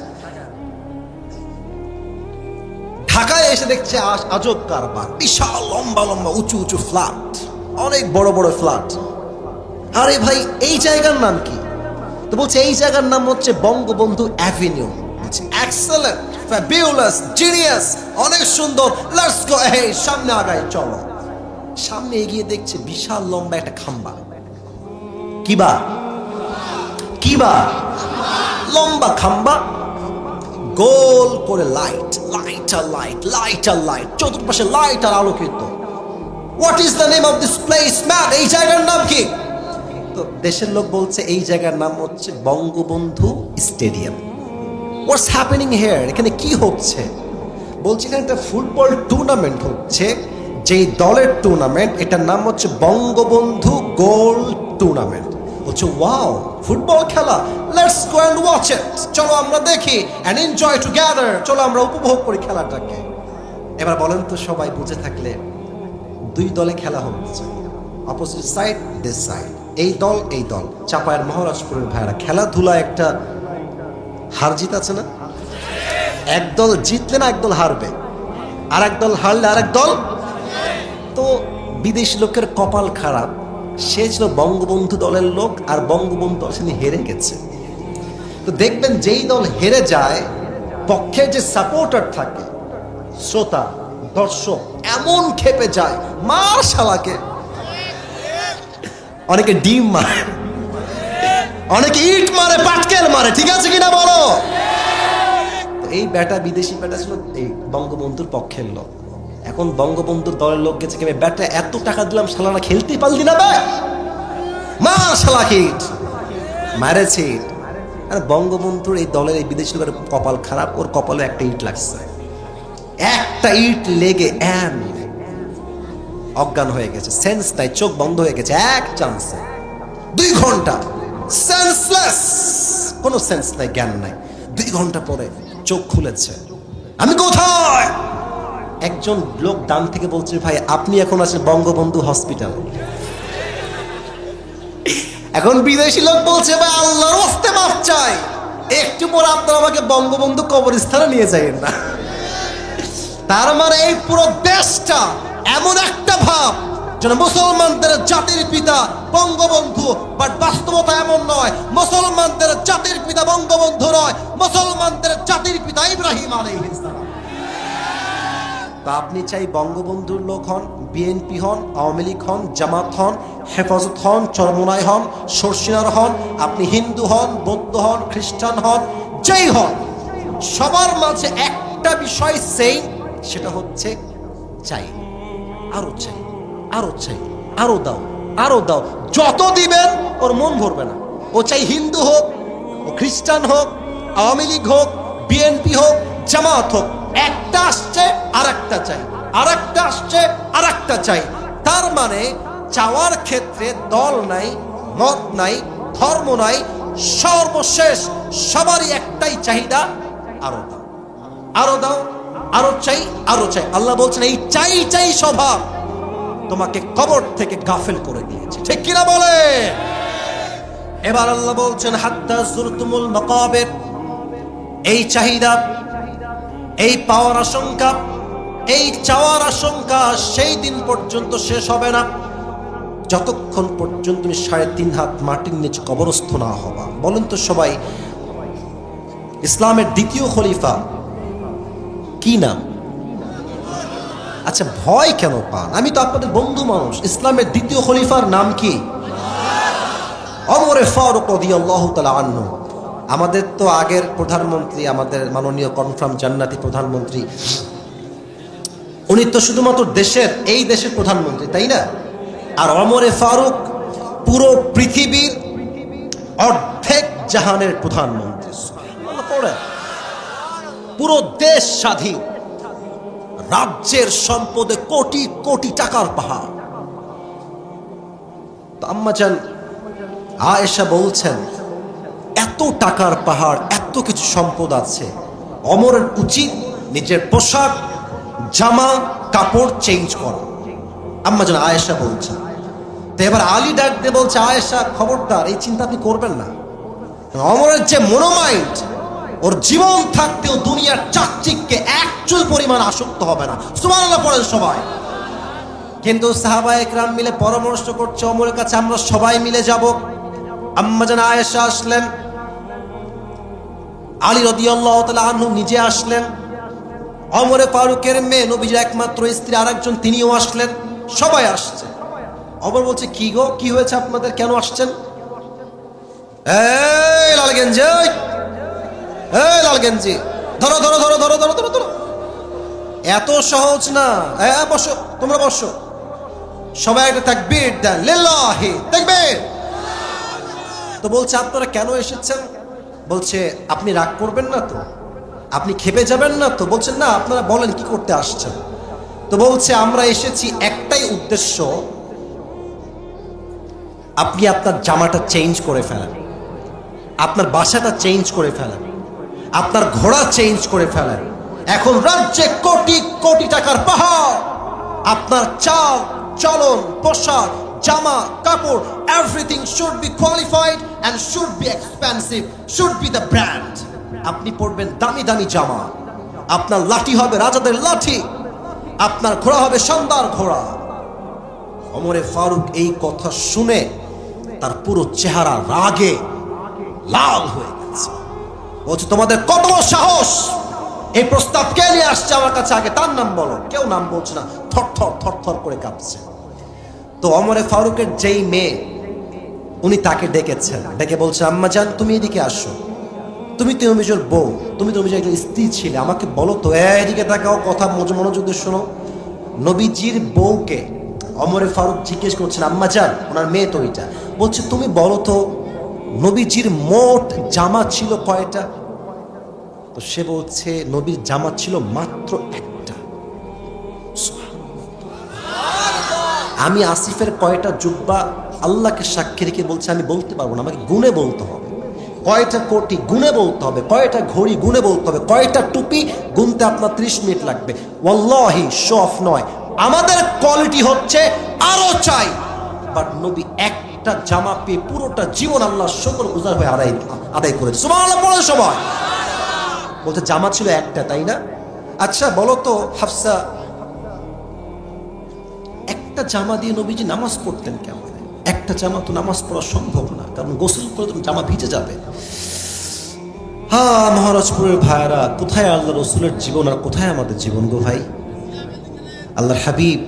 ঢাকায় এসে দেখছে আজব কারবার, বিশাল লম্বা লম্বা উঁচু উঁচু ফ্ল্যাট, অনেক বড় বড় ফ্ল্যাট। আরে ভাই, এই জায়গার নাম কি? তো বলছে, এই জায়গার নাম হচ্ছে বঙ্গবন্ধু অ্যাভিনিউ। বলছে, এক্সেলেন্ট, ফ্যাবিউলাস, জিনিয়াস, অনেক সুন্দর, লেটস গো। এই সামনে আগায় চলো। সামনে এগিয়ে দেখছে বিশাল লম্বা একটা খাম্বা। কিবা কিবা লম্বা খাম্বা, গোল করে লাইট, লাইট আর লাইট, লাইট আর লাইট, চতুর্পাশে লাইট আর আলোকিত। What is the name of this place man? এই জায়গার নাম কি? তো দেশের লোক বলছে, এই জায়গার নাম হচ্ছে Bangabandhu stadium. What's happening here? এখানে কি হচ্ছে? বলছে, এখানে একটা ফুটবল টুর্নামেন্ট হচ্ছে, যেই দলের টুর্নামেন্ট, এটার নাম হচ্ছে বঙ্গবন্ধু গোল টুর্নামেন্ট। বলছে, ওয়াও, ফুটবল খেলা, let's go and watch it. চলো আমরা দেখি এন্ড এনজয় টুগেদার, চলো আমরা উপভোগ করি খেলাটাকে। এবার বলেন তো সবাই বুঝে থাকলে, দুই দলে খেলা হচ্ছে, অপোজিট সাইড, দিস সাইড, এই দল এই দল। চাপায়ের মহারাজপুরের ভাইরা, খেলাধুলা একটা হার জিত আছে না? এক দল জিতলে না এক দল হারবে, আর এক দল হারলে আর এক দল। তো বিদেশি লোকের কপাল খারাপ, সে ছিল বঙ্গবন্ধু দলের লোক, আর বঙ্গবন্ধু দল সেদিন হেরে গেছে। তো দেখবেন যেই দল হেরে যায়, পক্ষে যে সাপোর্টার থাকে, শ্রোতা দর্শক, এমন খেপে যায়, মার শালাকে। অনেকে ডিম মারে, অনেকে ইট মারে, পাটকেল মারে, ঠিক আছে কিনা বলো? এই ব্যাটা, বিদেশি ব্যাটা ছিল এই বঙ্গবন্ধুর পক্ষের লোক। এখন বঙ্গবন্ধুর দলের লোক গেছে, কে ব্যাটা এত টাকা দিলাম, শালানা খেলতেই পারলি না, মা শালা হিট মারেছে। আর বঙ্গবন্ধুর এই দলের এই বিদেশি লোকের কপাল খারাপ, ওর কপালে একটা ইট লাগছে, একটা ইট লেগে অজ্ঞান হয়ে গেছে, সেন্স নাই, চোখ বন্ধ হয়ে গেছে এক চান্সে। 2 ঘন্টা সেন্সলেস, কোনো সেন্স নাই, জ্ঞান নাই। 2 ঘন্টা পরে চোখ খুলেছে। আমি কোথায়? একজন লোক ডান থেকে বলছে, ভাই আপনি এখন আছেন বঙ্গবন্ধু হসপিটাল। এখন বিদেশি লোক বলছে, ভাই আল্লাহর রাস্তে মাফ চাই, একটু পর আপনারা আমাকে বঙ্গবন্ধু কবরস্থানে নিয়ে যাবেন না। তার মানে এই পুরো দেশটা এমন একটা ভাব যেন মুসলমানদের জাতির পিতা বঙ্গবন্ধু, বাট বাস্তবতা এমন নয়। মুসলমানদের জাতির পিতা বঙ্গবন্ধু নয়, মুসলমানদের জাতির পিতা ইব্রাহিম আলাইহিস সালাম। তা আপনি চাই বঙ্গবন্ধুর লোক হন, বিএনপি হন, আওয়ামী লীগ হন, জামাত হন, হেফাজত হন, চরমোনাই হন, সরসিনার হন, আপনি হিন্দু হন, বৌদ্ধ হন, খ্রিস্টান হন, যেই হন, সবার মাঝে একটা বিষয় সেম, সেটা হচ্ছে চাই, আরো চাই, আরো চাই, আরো দাও, আরো দাও। যত দিবেন ওর মন ভরবে না। ও চাই হিন্দু হোক, ও খ্রিস্টান হোক, আওয়ামী লীগ হোক, বিএনপি হোক, জামাত হোক, একটা আসছে আর একটা চাই, আর একটা আসছে আর একটা চাই। তার মানে চাওয়ার ক্ষেত্রে দল নাই, মত নাই, ধর্ম নাই, সর্বশেষ সবারই একটাই চাহিদা, আরো দাও, আরো দাও, আরো চাই, আরো চাই। আল্লাহ বলছেন এই চাই চাই স্বভাব তোমাকে কবর থেকে গাফেল করে দিয়েছে, ঠিক কিনা বলে? এবার আল্লাহ বলছেন হাত্তা যুরতুমুল মাকাবির, এই চাহিদা, এই পাওয়ার আশঙ্কা, এই চাওয়ার আশঙ্কা সেই দিন পর্যন্ত শেষ হবে না যতক্ষণ পর্যন্ত তুমি 3.5 হাত মাটির নিচে কবরস্থ না হবা। বলেন তো সবাই, ইসলামের দ্বিতীয় খলিফা কি নাম? আচ্ছা ভয় কেন পান? আমি তো আপনাদের বন্ধু মানুষ। ইসলামের দ্বিতীয় খলিফার নাম কি? ওমরে ফারুক রাদিয়াল্লাহু তাআলা আনহু। আমাদের তো আগের প্রধানমন্ত্রী, আমাদের মাননীয় কনফার্ম জান্নাতি প্রধানমন্ত্রী, উনি তো শুধুমাত্র দেশের, এই দেশের প্রধানমন্ত্রী, তাই না? আর ওমরে ফারুক পুরো পৃথিবীর অর্ধেক জাহানের প্রধানমন্ত্রী। পুরো দেশ স্বাধীন, রাজ্যের সম্পদে কোটি কোটি টাকার পাহাড়। তো আম্মাজান আয়েশা বলছেন এত টাকার পাহাড়, এত কিছু সম্পদ আছে, ওমরের উচিত নিজের পোশাক, জামা কাপড় চেঞ্জ করা। আম্মাজান আয়েশা বলছেন। তো এবার আলী ডাক দিয়ে বলছে, আয়েশা খবরদার, এই চিন্তা আপনি করবেন না। ওমরের যে মনোমাইন্ড, ওর জীবন থাকতেও দুনিয়ার চাকচিককে এক চুল পরিমাণ আসক্ত হবে না। সুবহানাল্লাহ পড়েন সবাই। কিন্তু সাহাবায়ে একরাম মিলে পরামর্শ করছে ওমরের কাছে, আমরা সবাই মিলে যাব। আম্মাজান আয়েশা আসলেন, আলী রাদিয়াল্লাহু তাআলা আনহু নিজে আসলেন, ওমরে ফারুকের মেয়ে নবীর একমাত্র স্ত্রী আরেকজন তিনিও আসলেন, সবাই আসছে। ওমর বলছে, কি গো, কি হয়েছে আপনাদের, কেন আসছেন? এই লাল গেঞ্জি, এই লাল গেঞ্জি, ধরো ধরো ধরো ধরো ধরো ধরো ধরো। এত সহজ না। বসো, তোমরা বসো। সবাই একটা তাকবীর দেন, লিল্লাহি তাকবীর। তো বলছে আপনারা কেন এসেছেন? বলছে আপনি রাগ করবেন না তো, আপনি খেপে যাবেন না তো? বলছেন না, আপনারা বলেন কি করতে আসছেন। তো বলছে আমরা এসেছি একটাই উদ্দেশ্য, আপনি আপনার জামাটা চেঞ্জ করে ফেলেন, আপনার বাসাটা চেঞ্জ করে ফেলেন, আপনার ঘোড়া চেঞ্জ করে ফেলেন। এখন রাজ্যে কোটি কোটি টাকার পাহাড়, আপনার চাল চলন, পোশাক, জামা কাপড়, everything should be qualified and should be expensive, should be the brand. আপনি পরবেন দামি দামি জামা, আপনার লাঠি হবে রাজাদের লাঠি, আপনার ঘোড়া হবে শানদার ঘোড়া। ওমরে ফারুক এই কথা শুনে তার পুরো চেহারা রাগে লাল হয়ে গেছে। বলছে তোমাদের কত সাহস, এই প্রস্তাব কে নিয়ে আসছে আমার কাছে, আগে তার নাম বলো। কেউ নাম বলছে না, থর থর থর থর করে কাঁপছে। তো ওমরে ফারুকের যেই মেয়ে, উনি তাকে ডেকেছেন, ডেকে বলছে আম্মাজান তুমি এদিকে আসো, তুমি তো নবীজির বউ, তুমি তো নবীজির একজন স্ত্রী ছিলে, আমাকে বলো তো, এদিকে তাকাও, কথা মনোযোগ দিয়ে শোনো। নবীজির বউকে ওমরে ফারুক জিজ্ঞেস করছেন, আম্মাজান, ওনার মেয়ে তো ওইটা, বলছে তুমি বলো তো নবীজির মোট জামা ছিল কয়টা? তো সে বলছে নবীর জামা ছিল মাত্র একটা। আমি আসিফের কয়টা জুব্বা আল্লাহকে সাক্ষী রেখে বলছে আমি বলতে পারবো না, আমাকে গুনে বলতে হবে। কয়টা কোটি গুনে বলতে হবে, কয়টা ঘড়ি গুনে বলতে হবে, কয়টা টুপি গুনতে আপনার 30 মিনিট লাগবে। ওয়াল্লাহি শো অফ নয়, আমাদের কোয়ালিটি হচ্ছে আরো চাই। বাট নবী একটা জামা পেয়ে পুরোটা জীবন আল্লাহর শুকর গুজার হয়ে আদায় করেছে। সুবহানাল্লাহ পড়ে সবাই। বলতে জামা ছিল একটা, তাই না? আচ্ছা বলো তো হাফসা, একটা জামা দিয়ে নবীজি নামাজ পড়তেন কেমন? একটা জামা তো নামাজ পড়া সম্ভব না, কারণ গোসল করে তো জামা ভিজে যাবে। হ্যাঁ মহারাজপুরের ভাইরা, কোথায় আল্লাহ রসুলের জীবন আর কোথায় আমাদের জীবন গো ভাই? আল্লাহর হাবিব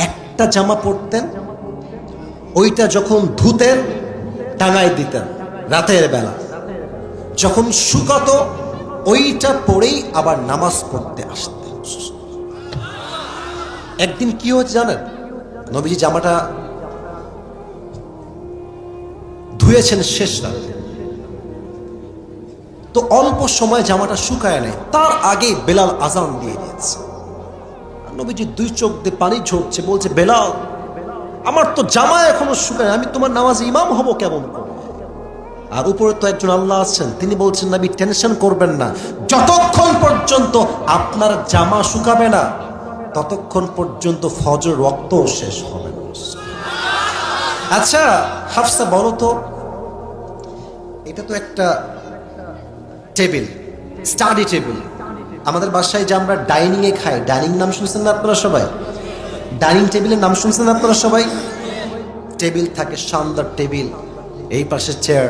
একটা জামা পরতেন, ওইটা যখন ধুতেন টাঙায় দিতেন রাতের বেলা, যখন শুকাতো ওইটা পরেই আবার নামাজ পড়তে আসতেন। একদিন কি হয়েছে জানেন? নবীজি জামাটা ধুয়েছেন শেষ রাতে, তো অল্প সময় জামাটা শুকায় নেয়, তার আগে বেলাল আজান দিয়ে দিয়েছে। নবীজি দুই চোখ দিয়ে পানি ঝরছে, বলছে বেলাল আমার তো জামা এখনো শুকায়, আমি তোমার নামাজে ইমাম হব কেমন করে? আর উপরে তো একজন আল্লাহ আছেন, তিনি বলছেন নবী টেনশন করবেন না, যতক্ষণ পর্যন্ত আপনার জামা শুকাবে না ততক্ষণ পর্যন্ত ফজর রক্ত শেষ হবে না। আচ্ছা হাফসা বলো তো, এটা তো একটা টেবিল, স্টাডি টেবিল। আমাদের বাসায় যে আমরা ডাইনিং এ খাই, ডাইনিং নাম শুনছেন না আপনারা সবাই? ডাইনিং টেবিলের নাম শুনছেন আপনারা সবাই? টেবিল থাকে, শানদার টেবিল, এই পাশে চেয়ার,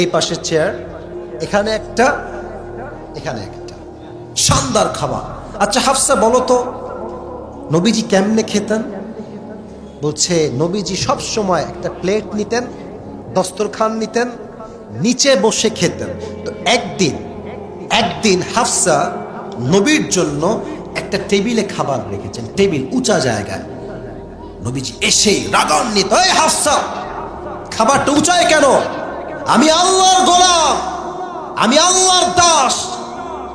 এই পাশে চেয়ার, এখানে একটা, এখানে একটা, শানদার খাবার। আচ্ছা হাফসা বলো তো নবীজি কেমনে খেতেন? বলছে নবীজি সব সময় একটা প্লেট নিতেন, দস্তরখান নিতেন, নিচে বসে খেতেন। তো একদিন হাফসা নবীর জন্য একটা টেবিলে খাবার রেখেছেন, টেবিল উঁচা জায়গায়। নবীজি এসে রাগান্বিত, এই হাফসা খাবারটা উঁচায় কেন? আমি আল্লাহর গোলাম, আমি আল্লাহর দাস,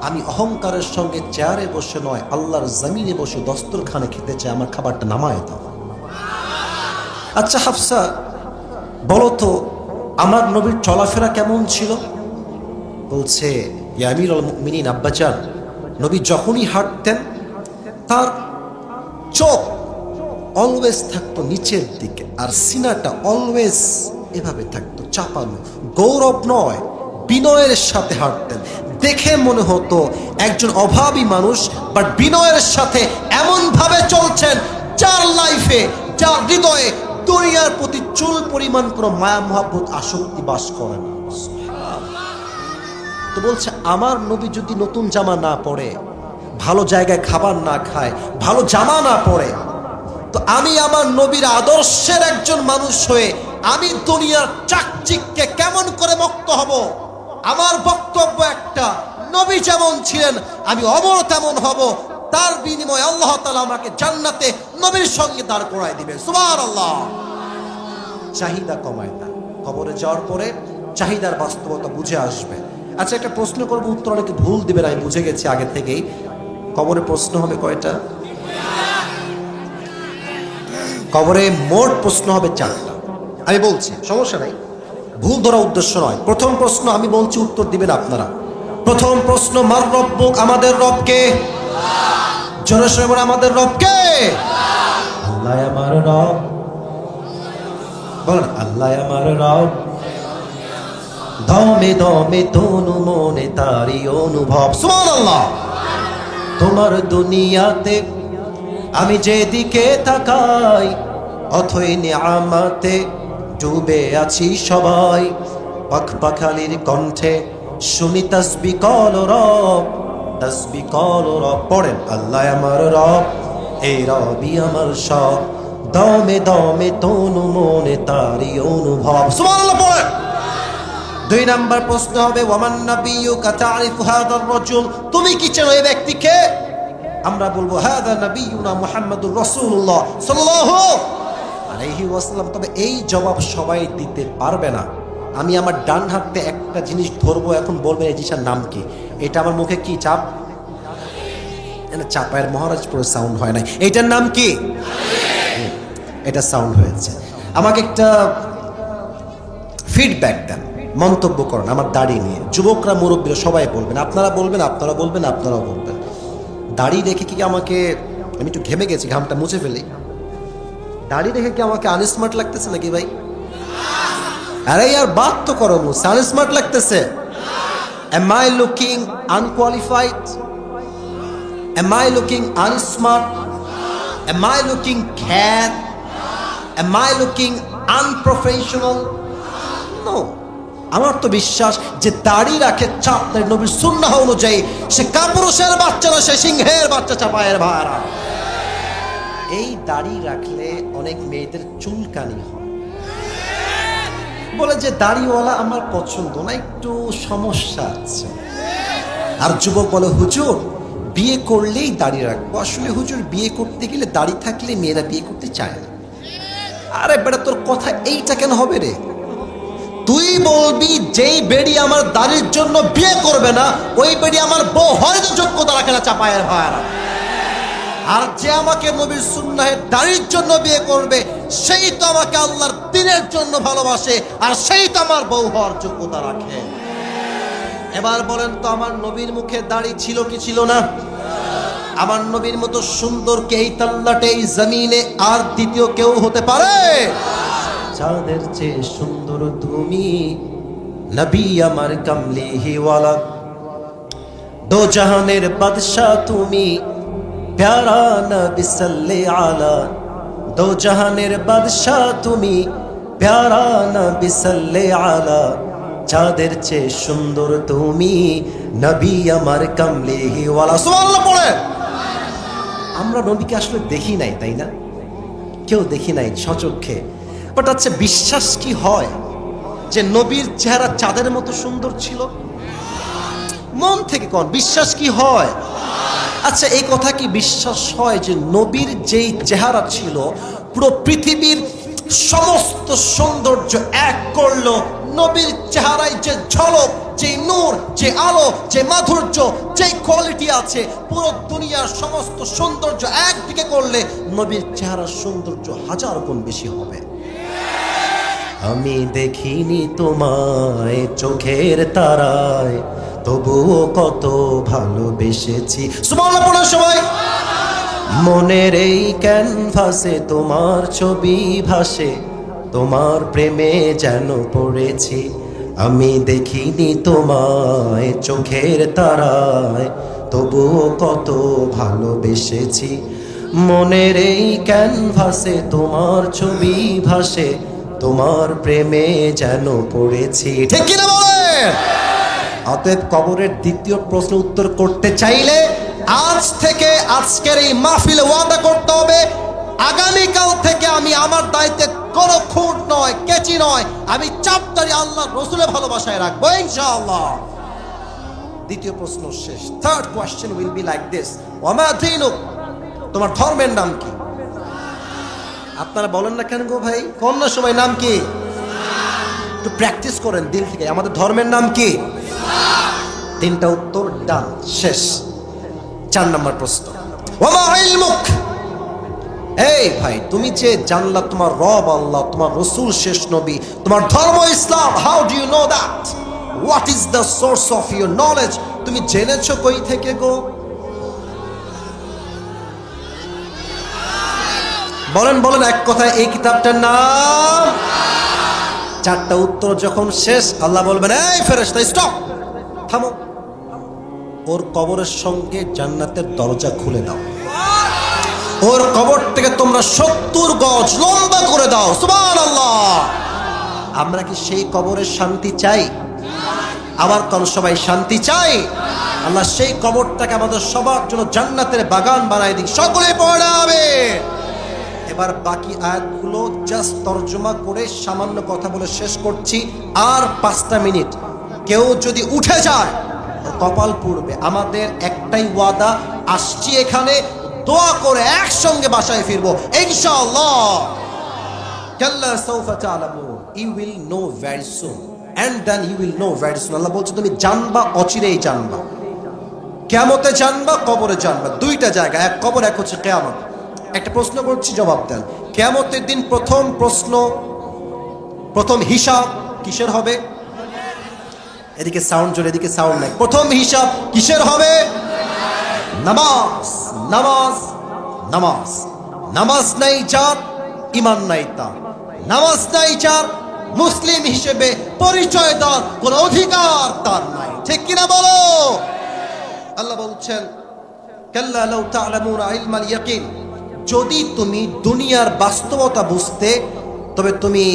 আমি অহংকারের সঙ্গে চেয়ারে বসে নয় আল্লাহর জমিনে বসে দস্তরখানে খেতে চাই, আমার খাবারটা নামায় দাও। আচ্ছা হাফসা বলো তো আমার নবীর চলাফেরা কেমন ছিল? বলছে ইয়া আমিরুল মুমিনিন আব্বাজান, নবী যখনই হাঁটতেন তার চোখ অলওয়েজ থাকতো নিচের দিকে, আর সিনাটা অলওয়েজ এভাবে থাকতো চাপানো, গৌরব নয় বিনয়ের সাথে হাঁটতেন। দেখে মনে হতো একজন অভাবী মানুষ, বাট বিনয়ের সাথে এমন ভাবে চলছেন যার লাইফে, যার হৃদয়ে দুনিয়ার প্রতি চুল পরিমাণ কোনো মায়া মহব্বত আসক্তি বাস করে না। তো বলছে আমার নবী যদি নতুন জামা না পরে, ভালো জায়গায় খাবার না খায়, ভালো জামা না পরে, তো আমি আমার নবীর আদর্শের একজন মানুষ হয়ে আমি দুনিয়ার চাকচিককে কেমন করে মুক্ত হব? আমার বক্তব্য একটা, নবী যেমন ছিলেন আমি অমর তেমন হব, তার বিনিময়ে আল্লাহ তাআলা আমাকে জান্নাতে নবীর সঙ্গে দাঁড় করায় দিবে। সুবহানাল্লাহ। চাহিদা কমায় না, কবরে যাওয়ার পরে চাহিদার বাস্তবতা বুঝে আসবে। আচ্ছা একটা প্রশ্ন করবো, উত্তর অনেকে ভুল দিবেন, আমি বুঝে গেছি আগে থেকেই। কবরে প্রশ্ন হবে কয়টা? কবরে মোট প্রশ্ন হবে 4টা। আমি বলছি, সমস্যা নাই, ভুল ধরা উদ্দেশ্য নয়। প্রথম প্রশ্ন আমি বলছি, উত্তর দিবেন আপনারা। প্রথম প্রশ্ন, মার রব্বুক, আমাদের রব কে? জোরে সরে বলেন, আমাদের রব কে? আল্লাহ আমার রব। বলেন আল্লাহ আমার রব। দমে দমে তনু মনে তারি অনুভব। সুবহানাল্লাহ। তোমার দুনিয়াতে আমি যেদিকে তাকাই অথই নিয়ামতে ডুবে আছি সবাই। পাখপাখালির কণ্ঠে শুনি তাসবিহ কল রব, তাসবিহ কল রব। পড়েন আল্লাহ আমার রব, এই রবই আমার সব। দমে দমে তনু মনে তারি অনুভব। সুবহানাল্লাহ পড়েন। 2 নাম্বার প্রশ্ন হবে, ওয়ামান নাবিয়্যুকা তা'রিফু হাযার রাজুল, তুমি কি চেনো এই ব্যক্তিকে? আমরা বলবো হাযা নাবিয়্যুনা মুহাম্মাদুর রাসূলুল্লাহ সাল্লাল্লাহু আলাইহি ওয়াসাল্লাম। তবে এই জবাব সবাই দিতে পারবে না। আমি আমার ডান হাতে একটা জিনিস ধরবো, এখন বলবেন এই জিনিসটার নাম কি? এটা আমার মুখে কি চাপ? চাপায়ের মহারাজপুরে সাউন্ড হয় নাই, এইটার নাম কি? এটা সাউন্ড হয়েছে। আমাকে একটা ফিডব্যাক দেন, মন্তব্য করেন আমার দাড়ি নিয়ে। যুবকরা, মুরব্বীরা সবাই বলবেন, আপনারা বলবেন, আপনারা বলবেন, আপনারাও বলবেন। দাড়ি রেখে কি আমাকে, আমি একটু ঘেমে গেছি, ঘামটা মুছে ফেলি, দাড়ি রেখে কি আমাকে আনস্মার্ট লাগতেছে নাকি ভাই? আরে ইয়ার বাত তো করো, আনস্মার্ট লাগতেছে? Am I looking unqualified? Am I looking unsmart? Am I looking cat? Am I looking unprofessional? No. আমার তো বিশ্বাস যে দাড়ি রাখে চাপ নাই নবীর সুন্নাহ অনুযায়ী, সে কাপুরুষের বাচ্চা না, সে সিংহের বাচ্চা। চাপায়ের ভাড়া এই দাড়ি রাখলে অনেক মেয়েদের চুলকানি হয়, বলে যে দাড়িওয়ালা আমার পছন্দ না, একটু সমস্যা আছে। আর যুবক বলে হুজুর বিয়ে করলেই দাড়ি রাখবো। আসলে হুজুর বিয়ে করতে গেলে দাড়ি থাকলে মেয়েরা বিয়ে করতে চায় না। আরে বেটা তোর কথা এইটা কেন হবে রে? তুই বলবি যেই বেড়ি আমার দাড়ির জন্য বিয়ে করবে না ওই বেড়ি আমার বউ হয়তো যোগ্যতা রাখে না, চাপায়ের ভাইরা। আর যে আমাকে নবীর সুন্নাহের দাড়ির জন্য বিয়ে করবে সেই তো আমাকে আল্লাহর দ্বীনের জন্য ভালোবাসে, আর সেই তো আমার বউ হওয়ার যোগ্যতা রাখে। এবার বলেন তো আমার নবীর মুখে দাড়ি ছিল কি ছিল না? আমার নবীর মতো সুন্দর কে এই তাল্লাটে এই জমিনে আর দ্বিতীয় কেউ হতে পারে? চাঁদের চেয়ে সুন্দর তুমি নবী আমার কামলিওয়ালা, দো জাহানের বাদশা তুমি প্যারা নবী সাল্লে আলা, দো জাহানের বাদশা তুমি প্যারা নবী সাল্লে আলা, চাঁদের চেয়ে সুন্দর তুমি নবী আমার কামলিওয়ালা। সুবহানাল্লাহ পড়ে। আমরা নবীকে আসলে দেখি নাই, তাই না? কেউ দেখি নাই সচক্ষে, বাট আচ্ছা বিশ্বাস কি হয় যে নবীর চেহারা চাঁদের মতো সুন্দর ছিল? মন থেকে কোন বিশ্বাস কি হয়? আচ্ছা এই কথা কি বিশ্বাস হয় যে নবীর যেই চেহারা ছিল পুরো পৃথিবীর সমস্ত সৌন্দর্য এক করলো নবীর চেহারায় যে ঝলক, যে নূর, যে আলো, যে মাধুর্য, যে কোয়ালিটি আছে, পুরো দুনিয়ার সমস্ত সৌন্দর্য একদিকে করলে নবীর চেহারার সৌন্দর্য হাজার গুণ বেশি হবে। আমি দেখিনি তোমায় চোখের তারায়, তবুও কত ভালোবেসেছি। সুবহানাল্লাহ পড়ো সবাই। মনের এই ক্যানভাসে তোমার ছবি ভাসে, তোমার প্রেমে যেন পড়েছি। আমি দেখিনি তোমায় চোখের তারায়, তবুও কত ভালোবেসেছি। মনের এই ক্যানভাসে তোমার ছবি ভাসে, তোমার প্রেমে যেন পড়েছি। ঠিক কিনা বলেন? অতএব কবরের দ্বিতীয় প্রশ্ন উত্তর করতে চাইলে আজ থেকে আজকের এই মাহফিলে ওয়াদা করতে হবে, আগামীকাল থেকে আমি আমার দায়িত্বে কোনো খুঁট নয়, কেচি নয়, আমি চাপদারি আল্লাহ রসুলের ভালোবাসায় রাখবো ইনশাআল্লাহ। দ্বিতীয় প্রশ্ন শেষ। Third question will be like this, ওমা দীনুক, তোমার ধর্মের নাম কি? আপনারা বলেন না কেন গো ভাই? কোন না সবাই নাম কি? একটু প্র্যাকটিস করেন দিল থেকে, আমাদের ধর্মের নাম কি? তিনটা উত্তর ডান, শেষ। 4 নম্বর প্রশ্ন, ওমা ইলমুক, এই ভাই তুমি যে জানলা তোমার রব আল্লাহ, তোমার রসুল শেষ নবী, তোমার ধর্ম ইসলাম, how do you know that? What is the source of your knowledge? তুমি জেনেছো কই থেকে গো? বলেন বলেন এক কথায় এই কিতাবটার নাম? 4টা উত্তর যখন শেষ আল্লাহ বলবেন, এই ফেরেশতা স্টপ, থামো, ওর কবরের সঙ্গে জান্নাতের দরজা খুলে দাও, ওর কবর থেকে তোমরা 70 গজ লম্বা করে দাও। সুবহানাল্লাহ। আমরা কি সেই কবরের শান্তি চাই? আবার কোন সবাই শান্তি চাই? আল্লাহ সেই কবরটাকে আমাদের সবার জন্য জান্নাতের বাগান বানায় দিক, সকলে পড়াবে। এবার বাকি আয়াতগুলো জাস্ট তরজমা করে সামান্য কথা বলে শেষ করছি, আর 5টা মিনিট। কেউ যদি উঠে যায় কপাল পুড়বে। আমাদের একটাই ওয়াদা, আসছি এখানে দোয়া করে একসঙ্গে বাসায় ফিরবো ইনশাআল্লাহ। কাল্লা সাউফা তা'লামুন, you will know very soon, and then you will know very soon. আল্লাহ বলছে তুমি জানবা, অচিরেই জানবা। কিয়ামতে জানবা, কবরে জানবা, 2টা জায়গা, এক কবর এক হচ্ছে কিয়ামত। একটা প্রশ্ন করছি, জবাব দেন। কিয়ামতের দিন প্রথম প্রশ্ন, প্রথম হিসাব কিসের হবে? এদিকে সাউন্ড জোরে, এদিকে সাউন্ড নাই। প্রথম হিসাব কিসের হবে? নামাজ, নামাজ, নামাজ। নামাজ নাই যার, ঈমান নাই তার। নামাজ নাই যার, মুসলিম হিসেবে পরিচয় দেওয়ার কোন অধিকার তার নাই। ঠিক কিনা বলো? আল্লাহ বলছেন, কাল্লা লাউ তা'লামুনা ইলমাল ইয়াকিন, যদি তুমি দুনিয়ার বাস্তবতা বুঝতে তবে তুমি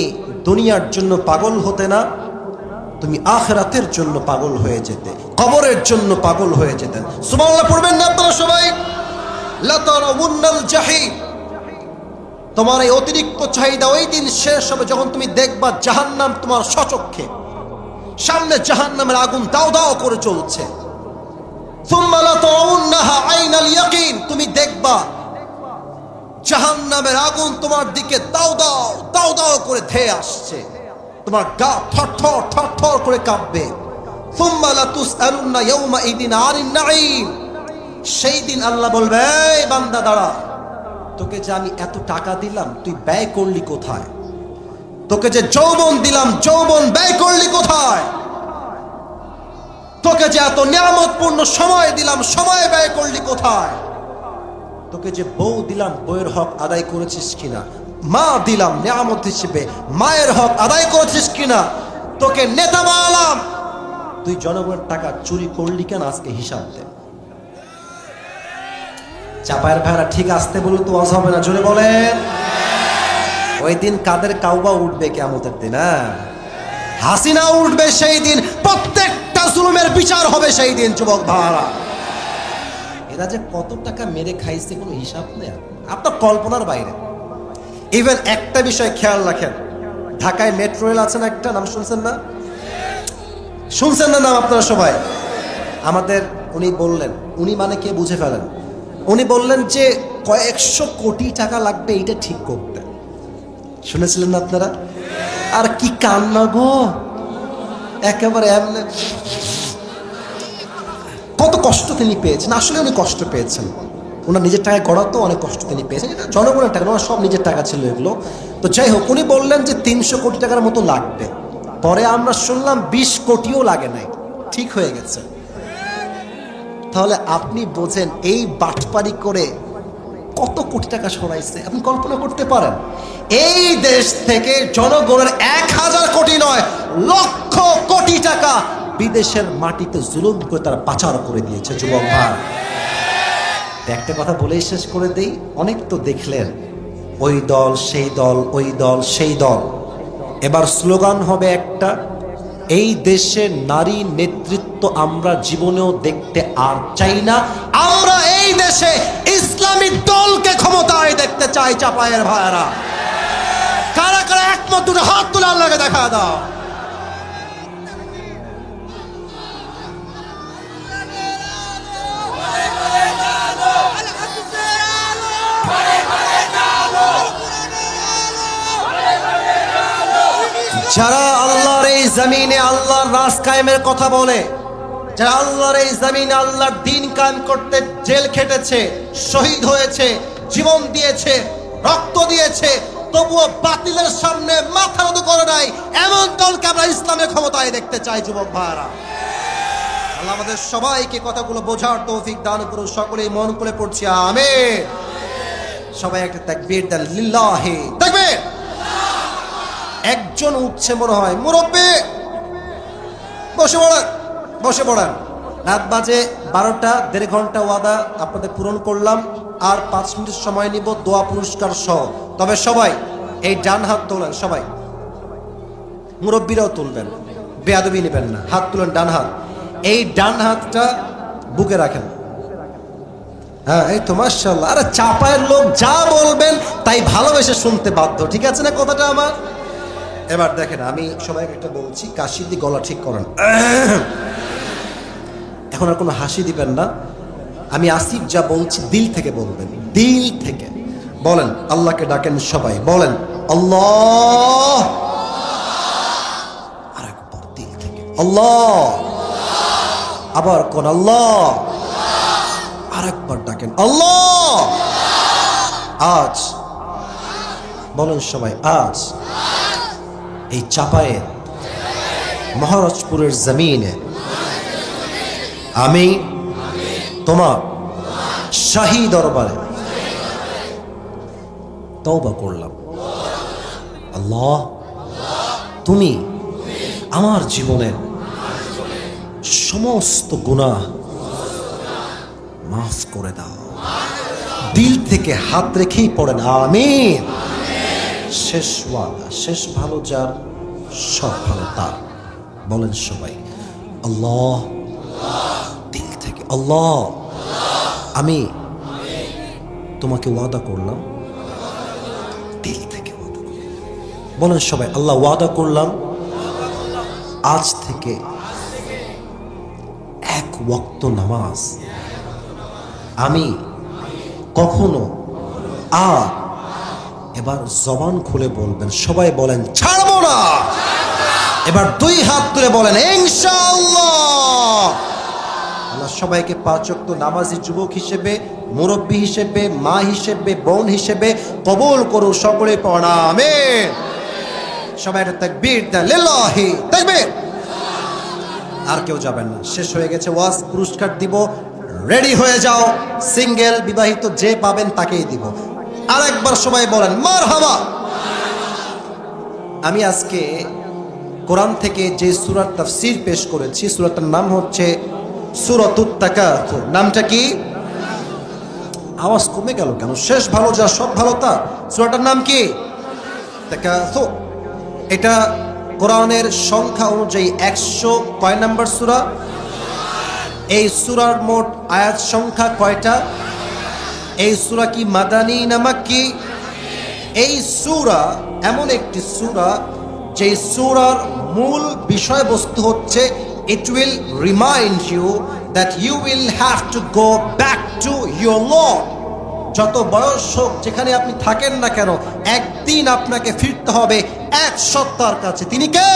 দুনিয়ার জন্য পাগল হতে না, তুমি আখিরাতের জন্য পাগল হয়ে যেতে, কবরের জন্য পাগল হয়ে যেতেন। সুবহানাল্লাহ পড়বেন না আপনারা সবাই? লা তারাউন্নাল জাহিম, তোমার এই অতিরিক্ত চাহিদা ওই দিন শেষ হবে যখন তুমি দেখবা জাহান্নাম তোমার সচক্ষে সামনে, জাহান্নামের আগুন দাও দাও করে চলছে। সুম্মা লা তারাউন্নাহা আইনাল ইয়াকিন, তুমি দেখবা জাহান্নামের আগুন তোমার দিকে দাও দাও দাও দাও করে ধেয়ে আসছে। তোমার গা থরথর থরথর করে কাঁপবে। সুম্মা লাতুসআলুন্না ইয়াওমাইযিন আনিন নাঈম, সেই দিন আল্লাহ বলবে, এই বান্দা দাঁড়া, তোকে যে আমি এত টাকা দিলাম তুই ব্যয় করলি কোথায়? তোকে যে যৌবন দিলাম যৌবন ব্যয় করলি কোথায়? তোকে যে এত নিয়ামতপূর্ণ সময় দিলাম সময় ব্যয় করলি কোথায়? তোকে যে বউ দিলাম বউয়ের হক আদায় করেছিস কিনা? মা দিলাম নিয়ামত হিসেবে, মায়ের হক আদায় করেছিস কিনা? তোকে নেতা বানালাম, তুই জনগণের টাকা চুরি করলি কেন? আজকে হিসাব দে। চাপায়ের ভাইরা ঠিক আসতে বলে তো ওয়াজ হবে না, জোরে বলেন। ওই দিন কাদের কাউবা উঠবে কিয়ামতের দিন? হাসিনা উঠবে সেই দিন, প্রত্যেকটা জুলুমের বিচার হবে সেই দিন। যুবক ভাইরা, এরা যে কত টাকা মেরে খাইছে কোনো হিসাব নেই, আপনার কল্পনার বাইরে। ইভেন একটা বিষয় খেয়াল রাখেন, ঢাকায় মেট্রো রেল আছে না একটা, নাম শুনছেন না? শুনছেন না নাম আপনারা সবাই? আমাদের উনি বললেন, উনি মানে কে বুঝে ফেলেন, উনি বললেন যে কয়েকশো কোটি টাকা লাগবে এইটা ঠিক করতে। শুনেছিলেন না আপনারা? আর কি কান্না গো, একেবারে এমনি। কত কষ্ট তিনি পেয়েছেন, আসলে উনি কষ্ট পেয়েছেন। ওনার নিজের টাকায় করা তো অনেক কষ্ট তিনি পেয়েছেন, এটা জনগণের টাকা, ওনার সব নিজের টাকা ছিল এগুলো। তো যাই হোক, উনি বললেন যে 300 কোটি টাকার মতো লাগবে। পরে আমরা শুনলাম 20 কোটিও লাগে নাই, ঠিক হয়ে গেছে। তাহলে আপনি বোঝেন এই বাটপারি করে কত কোটি টাকা সরাইছে, আপনি কল্পনা করতে পারেন? এই দেশ থেকে জনগণের 1000 কোটি নয়, লক্ষ কোটি টাকা বিদেশের মাটিতে জুলুম করে তারা পাচার করে দিয়েছে। যুবক ভাই, একটা কথা বলেই শেষ করে দেই। অনেক তো দেখলেন, ওই দল সেই দল, ওই দল সেই দল। এবার স্লোগান হবে একটা, এই দেশে নারী নেতৃত্ব আমরা জীবনেও দেখতে আর চাই না, আমরা এই দেশে ইসলামী দলকে ক্ষমতায় দেখতে চাই। চাপায়ের ভাইরা, কারা কারা একমত দুটো হাত তুলে আল্লাহকে দেখা দাও। যারা আল্লাহর এই জমিনে আল্লাহর রাজ কায়েমের কথা বলে, যারা আল্লাহর এই জমিনে আল্লাহর দ্বীন কায়েম করতে জেল খেটেছে, শহীদ হয়েছে, জীবন দিয়েছে, রক্ত দিয়েছে, তবুও বাতিলের সামনে মাথা নত করে নাই, এমন দলকে আমরা ইসলামের ক্ষমতায় দেখতে চাই। যুবক ভাইরা, আল্লাহ আমাদের সবাইকে কথাগুলো বোঝার তৌফিক দান করুন। সকলেই মন খুলে পড়ছি আমিন। সবাই একটা তাকবীর দেন, লিল্লাহি তাকবীর। একজন উঠছে মনে হয়, মুরব্বী বসে পড়েন, বসে পড়েন। রাত বাজে 12টা, 1.5 ঘন্টা ওয়াদা আপনাদের পূরণ করলাম, আর 5 মিনিট সময় নিব দোয়া পুরস্কার সহ। তবে সবাই এই ডান হাত তোলেন, সবাই মুরব্বীরাও তুলবেন, বেয়াদবি নেবেন না, হাত তুলেন ডান হাত। এই ডান হাতটা বুকে রাখেন। হ্যাঁ, এই তো মাশাআল্লাহ। আরে চাপায়ের লোক যা বলবেন তাই ভালোবেসে শুনতে বাধ্য, ঠিক আছে না কথাটা আমার? এবার দেখেন, আমি সবাইকে একটা বলছি, কাশি দিয়ে গলা ঠিক করেন। এখন আর কোনো হাসি দিবেন না, আমি আসিফ যা বলছি দিল থেকে বলবেন, দিল থেকে বলেন। আল্লাহকে ডাকেন সবাই, বলেন আল্লাহ। আর একবার দিল থেকে আল্লাহ, আবার কোন আল্লাহ, আর একবার ডাকেন আল্লাহ। আজ বলেন সবাই, আজ এই চাপায়ের মহারাজপুরের জমিনে আমি তোমার শাহী দরবারে তওবা করলাম। আল্লাহ, তুমি আমার জীবনের সমস্ত গুনাহ মাফ করে দাও। দিল থেকে হাত রেখেই পড়েন আমিন। শেষ ওয়াদা, শেষ ভালো যার সব ভালো তার। বলেন সবাই আল্লাহ, দিল থেকে আল্লাহ, আমি তোমাকে ওয়াদা করলাম, দিল থেকে ওয়াদা করলাম। বলেন সবাই আল্লাহ, ওয়াদা করলাম আজ থেকে 1 ওয়াক্ত নামাজ আমি কখনো আর, এবার জবান খুলে বলবেন সবাই, বলেন ছাড়বো না। এবার দুই হাত তুলে বলেন ইনশাআল্লাহ। আল্লাহ সবাইকে পাঁচ ওয়াক্ত নামাজি যুবক হিসেবে, মুরব্বী হিসেবে, মা হিসেবে, বোন হিসেবে কবুল করু। সকলে পড়া আমিন। সবাই একটা তাকবীর দেন, লিল্লাহি তাকবীর। আর কেউ যাবেন না, শেষ হয়ে গেছে ওয়াজ। পুরস্কার দিব, রেডি হয়ে যাও। সিঙ্গেল বিবাহিত যে পাবেন তাকেই দিব। আরেকবার সবাই বলেন মারহাবা। আমি আজকে কোরআন থেকে যে সূরার তাফসীর পেশ করেছি, সূরাটার নাম হচ্ছে সূরাতুত তাকাসুর। নামটা কি? আওয়াজ কমে গেল কেন? শেষ ভালো যা সব ভালো তা। সূরাটার নাম কি? তাকাসুর। এটা কোরআনের সংখ্যা অনুযায়ী 100 কয় নাম্বার সূরা? এই সূরার মোট আয়াত সংখ্যা কয়টা? এই সূরা কি মাদানী না মাক্কি? এই সূরা এমন একটি সূরা যে সূরার মূল বিষয়বস্তু হচ্ছে it will remind you that you will have to go back to your Lord. যত বয়স হোক, যেখানে আপনি থাকেন না কেন, একদিন আপনাকে ফিরতে হবে এক সত্তার কাছে। তিনি কে?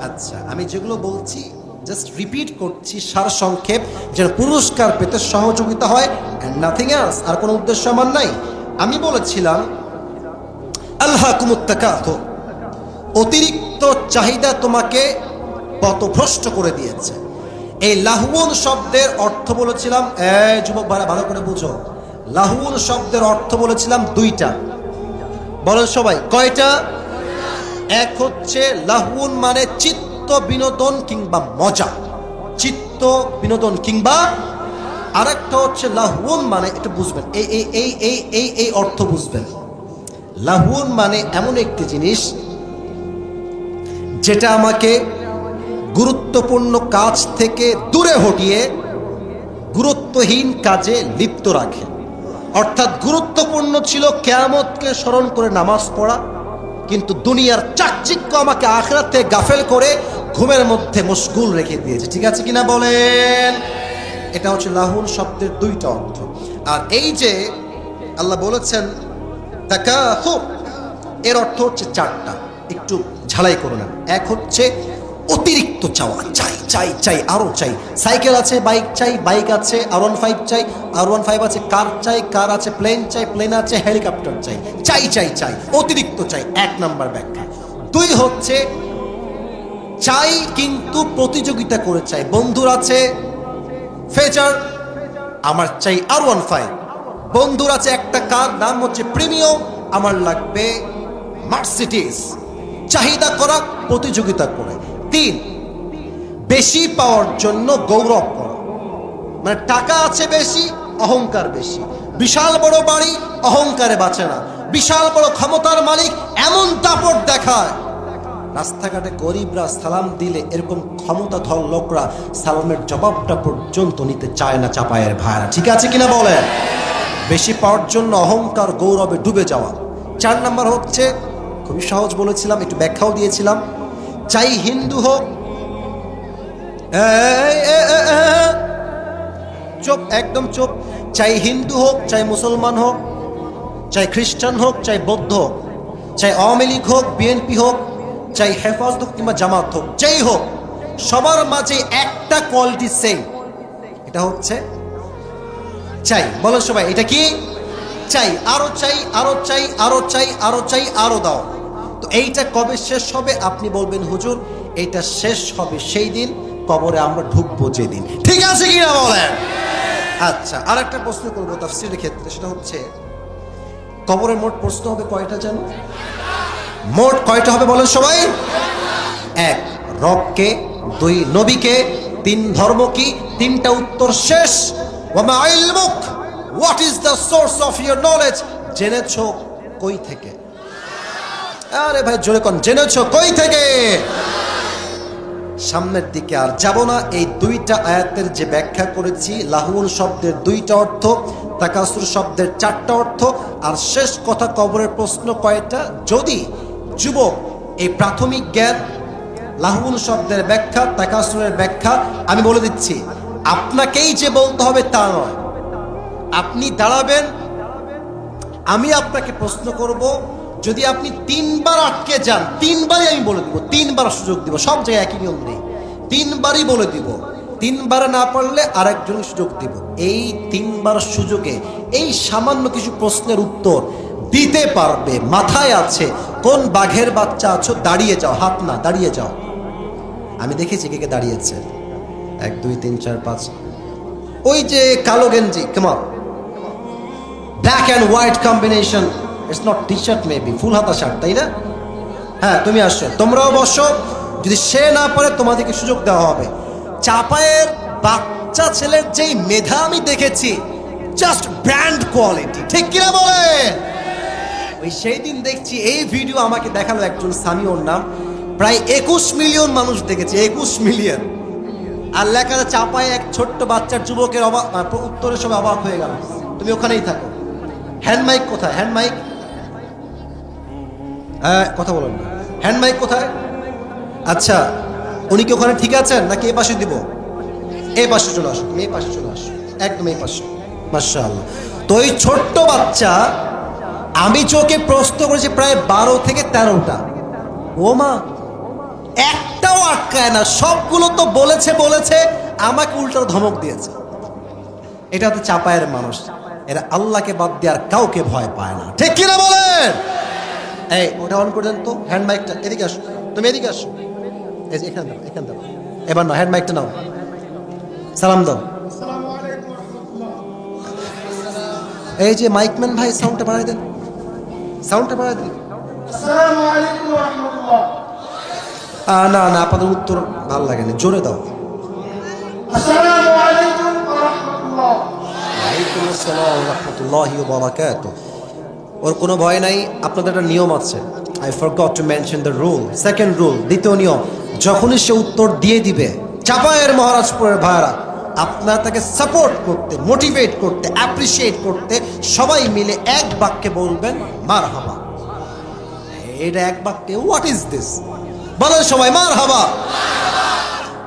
আচ্ছা, আমি যেগুলো বলছি জাস্ট রিপিট করছি সারসংক্ষেপ, যেন পুরস্কার পেতে সহযোগিতা হয়, এন্ড নাথিং এলস। আর কোনো উদ্দেশ্য আমার নাই। আমি বলেছিলাম আলহাকুমুত তাকাসুর, অতিরিক্ত চাহিদা তোমাকে পথভ্রষ্ট করে দিয়েছে। এই লাহুন শব্দের অর্থ বলেছিলাম, যুবক ভাইরা ভালো করে বুঝো, লাহুন শব্দের অর্থ বলেছিলাম দুইটা। বলেন সবাই, কয়টা? এক হচ্ছে লাহুন মানে চিত্ত বিনোদন কিংবা মজা, চিত্ত বিনোদন কিংবা, আরেকটা হচ্ছে লাহুন মানে, এটা বুঝবেন, এই এই এই এই এই এই অর্থ বুঝবেন। লাহুন মানে এমন একটি জিনিস যেটা আমাকে গুরুত্বপূর্ণ কাজ থেকে দূরে হটিয়ে গুরুত্বহীন কাজে লিপ্ত রাখে। অর্থাৎ গুরুত্বপূর্ণ ছিল কিয়ামতকে স্মরণ করে নামাজ পড়া, কিন্তু দুনিয়ার চাকচিক্য আমাকে আখিরাত থেকে গাফেল করে ঘুমের মধ্যে মশগুল রেখে দিয়েছে। ঠিক আছে কিনা বলেন? এটা হচ্ছে লাহুন শব্দের দুইটা অর্থ। আর এই যে আল্লাহ বলেছেন তাকাসুর, এর অর্থ হচ্ছে চারটা, একটু ঝালাই করে নেন। এক হচ্ছে অতিরিক্ত চাওয়া, চাই চাই চাই, আরো চাই। সাইকেল আছে, বাইক চাই, বাইক আছে, R15 চাই, R15 আছে, কার চাই, কার আছে, প্লেন চাই, প্লেন আছে, হেলিকপ্টার চাই, চাই চাই চাই, অতিরিক্ত চাই। এক নাম্বার ব্যাখ্যা। দুই হচ্ছে চাই কিন্তু প্রতিযোগিতা করে চাই। বন্ধুর আছে ফেজার, আমার চাই R15। বন্ধুর আছে একটা কার, নাম হচ্ছে প্রিমিয়াম, আমার লাগবে মার্সিডিজ। চাহিদা করা, প্রতিযোগিতা করে। তিন, বেশি পাওয়ার জন্য গৌরব করা, মানে টাকা আছে বেশি, অহংকার বেশি। বিশাল বড় বাড়ি, অহংকারে বাঁচে না। বিশাল বড় ক্ষমতার মালিক, এমন দাপট দেখায়, রাস্তাঘাটে গরিবরা সালাম দিলে এরকম ক্ষমতাধর লোকরা সালামের জবাবটা পর্যন্ত নিতে চায় না চাপায়ের ভাইরা। ঠিক আছে কিনা বলেন? বেশি পাওয়ার জন্য অহংকার, গৌরবে ডুবে যাওয়া। চার নাম্বার হচ্ছে, খুবই সহজ বলেছিলাম, একটু ব্যাখ্যাও দিয়েছিলাম, চাই হিন্দু হোক, চুপ, একদম চুপ। চাই হিন্দু হোক, চাই মুসলমান হোক, চাই খ্রিস্টান হোক, চাই বৌদ্ধ হোক, চাই আওয়ামী লীগ হোক, বিএনপি হোক, চাই হেফাজত হোক কিংবা জামাত হোক, যেই হোক, সবার মাঝে একটা কোয়ালিটি সেম, এটা হচ্ছে চাই। বলো সবাই, এটা কি? চাই। আরো চাই, আরো চাই, আরো চাই, আরো চাই, আরো দাও। তো এইটা কবে শেষ হবে? আপনি বলবেন হুজুর এইটা শেষ হবে সেই দিন কবরে আমরা ঢুকবো যেদিন। ঠিক আছে কিনা বলেন? আচ্ছা, আর একটা প্রশ্ন করবো তাফসীরের ক্ষেত্রে, সেটা হচ্ছে কবরের মোট প্রশ্ন হবে কয়টা জানো? মোট কয়টা হবে বলেন সবাই? এক, রবকে। দুই, নবীকে। তিন, ধর্ম কি। তিনটা উত্তর শেষ। ওয়ামা ইলমুক, what is the source of your knowledge? জেনেছো কই থেকে? আরে ভাই জোরে কোন, জেনেছো কই থেকে? সামনের দিকে আর যাব না। এই দুইটা আয়াতের যে ব্যাখ্যা করেছি, লাহুল শব্দের দুইটা অর্থ, তাকাসুর শব্দের চারটা অর্থ, আর শেষ কথা কবরের প্রশ্ন কয়টা। যদি যুবক এই প্রাথমিক জ্ঞান, লাহুল শব্দের ব্যাখ্যা, তাকাসুরের ব্যাখ্যা আমি বলে দিচ্ছি, আপনাকেই যে বলতে হবে তা নয়। আপনি দাঁড়াবেন, আমি আপনাকে প্রশ্ন করব, যদি আপনি 3 বার আটকে যান, 3 বারই আমি বলে দিব, 3 বার সুযোগ দিব, সব জায়গায় একই নিয়ম নেই, 3 বারই বলে দিব, 3 বার না পারলে আরেকজন সুযোগ দিব। এই 3 বার সুযোগে এই সামান্য কিছু প্রশ্নের উত্তর দিতে পারবে, মাথায় আছে কোন বাঘের বাচ্চা আছো, দাঁড়িয়ে যাও, হাত না, দাঁড়িয়ে যাও। আমি দেখেছি কে কে দাঁড়িয়েছে, 1 2 3 4 5, ওই যে কালো গেঞ্জি, কেমন black and white combination, it's not T shirt, maybe full হাতা শার্ট, তাই না? হ্যাঁ, তুমি আসো, তোমরাও বসো, যদি সে না পারে তোমাদেরকে সুযোগ দেওয়া হবে। চাপায়ের বাচ্চা ছেলের যেই মেধা আমি দেখেছি, জাস্ট ব্র্যান্ড কোয়ালিটি, ঠিক কিনা বলে? ওই সেই দিন দেখছি এই ভিডিও আমাকে দেখালো একজন সামি, ওর নাম, প্রায় 21 মিলিয়ন মানুষ দেখেছে, 21 মিলিয়ন। আর লেখা চাপায় এক ছোট্ট বাচ্চার যুবকের উত্তরে সব অবাক হয়ে গেল। তুমি ওখানেই থাকো। হ্যান্ড মাইক কোথায়? হ্যান্ড মাইক, হ্যাঁ কথা বলেন না, হ্যান্ড মাইক কোথায়? আচ্ছা, উনি কি ওখানে ঠিক আছেন নাকি এই পাশে দিব? এই পাশে চলে আসো, তুমি এই পাশে চলে আসো, একদম এই পাশে। মাশাআল্লাহ। তো এই ছোট্ট বাচ্চা, আমি চোখে প্রশ্ন করেছি প্রায় 12 থেকে 13টা। ও মা, একটাও আটকায় না, সবগুলো তো বলেছে, আমাকে উল্টো ধমক দিয়েছে। এটা তো চাপায়ের মানুষ, এরা আল্লাহকে বাদ দিয়ে আর কাউকে ভয় পায় না, ঠিক কিনা বলেন? এই ওটা অন করে দেন তো, হ্যান্ড মাইকটা। এদিকে আসো, তুমি এদিকে আসো, এই যে এখানে দাও, এখানে দাও। এবার নাও, হ্যান্ড মাইকটা নাও, সালাম দাও। এই যে মাইকম্যান ভাই, সাউন্ডটা বাড়াই দেন, সাউন্ডটা বাড়াই দেন। আসসালামু আলাইকুম ওয়া রাহমাতুল্লাহ। না না, আপনাদের উত্তর ভালো লাগে না, জোরে দাও। আসসালামু আলাইকুম ওয়া রাহমাতুল্লাহ। ওয়ালাইকুম আসসালাম ওয়া রাহমাতুল্লাহি ওয়া বারাকাতুহু। ওর কোনো ভয় নাই, আপনাদের একটা নিয়ম আছে, I forgot to mention the rule. Second rule, দ্বিতীয় নিয়ম, যখনই সে উত্তর দিয়ে দিবে, চাপায়ের মহারাজপুরের ভাইরা, আপনারা তাকে সাপোর্ট করতে, মোটিভেট করতে, অ্যাপ্রিসিয়েট করতে সবাই মিলে এক বাক্যে বলবেন মারহাবা। এটা এক বাক্যে, হোয়াট ইজ দিস, বলেন সবাই মারহাবা।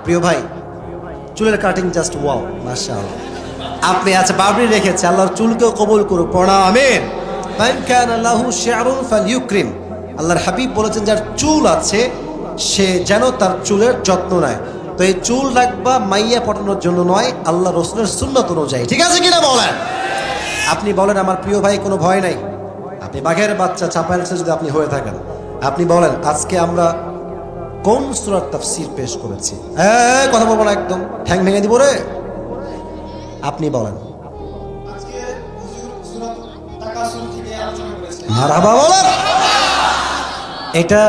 প্রিয় ভাই, চুলের কাটিং জাস্ট ওয়াও, মাশাআল্লাহ। আপনি আচ্ছা বাবরি রেখেছে, আল্লাহর চুলকেও কবুল করুক, পড়া আমিন। মান কানা লাহু শি'রুন ফালইউকরিম। আল্লাহর হাবিব বলেছেন, যার চুল আছে সে যেন তার চুলের যত্ন নেয়। তো এই চুল রাখবা মাইয়া পটানোর জন্য নয়, আল্লাহ রাসূলের সুন্নাত অনুযায়ী, ঠিক আছে কিনা বলেন? আপনি বলেন আমার প্রিয় ভাই, কোনো ভয় নাই। আপনি বাঘের বাচ্চা চাপায়ের যদি আপনি হয়ে থাকেন, আপনি বলেন আজকে আমরা কোন সূরার তাফসীর পেশ করেছি? কথা বলবো না, একদম ঠ্যাং ভেঙে দিব রে। আপনি বলেন। আজকে হুজুর সূরা তাকাসুর থেকে আলোচনা করেছেন। মারহাবা বলেন। এটা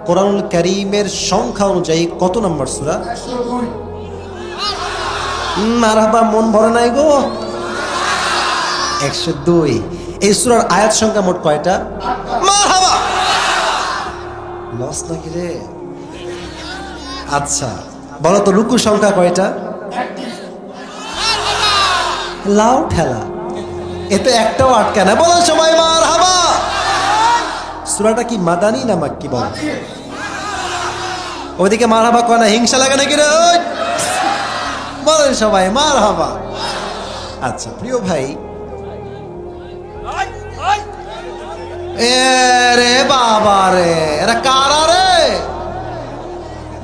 কোরআনুল কারীমের সংখ্যা অনুযায়ী কত নম্বর সূরা? 102। মারহাবা, মন ভরে নাই গো। 102। এই সূরার আয়াত সংখ্যা মোট কয়টা? মারহাবা। লস নাকি রে? আচ্ছা বলো তো, রুকু সংখ্যা কয়টা? লাউ ঠেলা, এতে একটাও আটকা না, বলো সবাই মারহাবা। সূরাটা কি মাদানী না মাক্কি? বল। ওইদিকে মারহাবা কয় না, হিংসা লাগে নাকি রে? বলেন সবাই মারহাবা। আচ্ছা প্রিয় ভাই, রে বাবা রে, এরা কারা রে?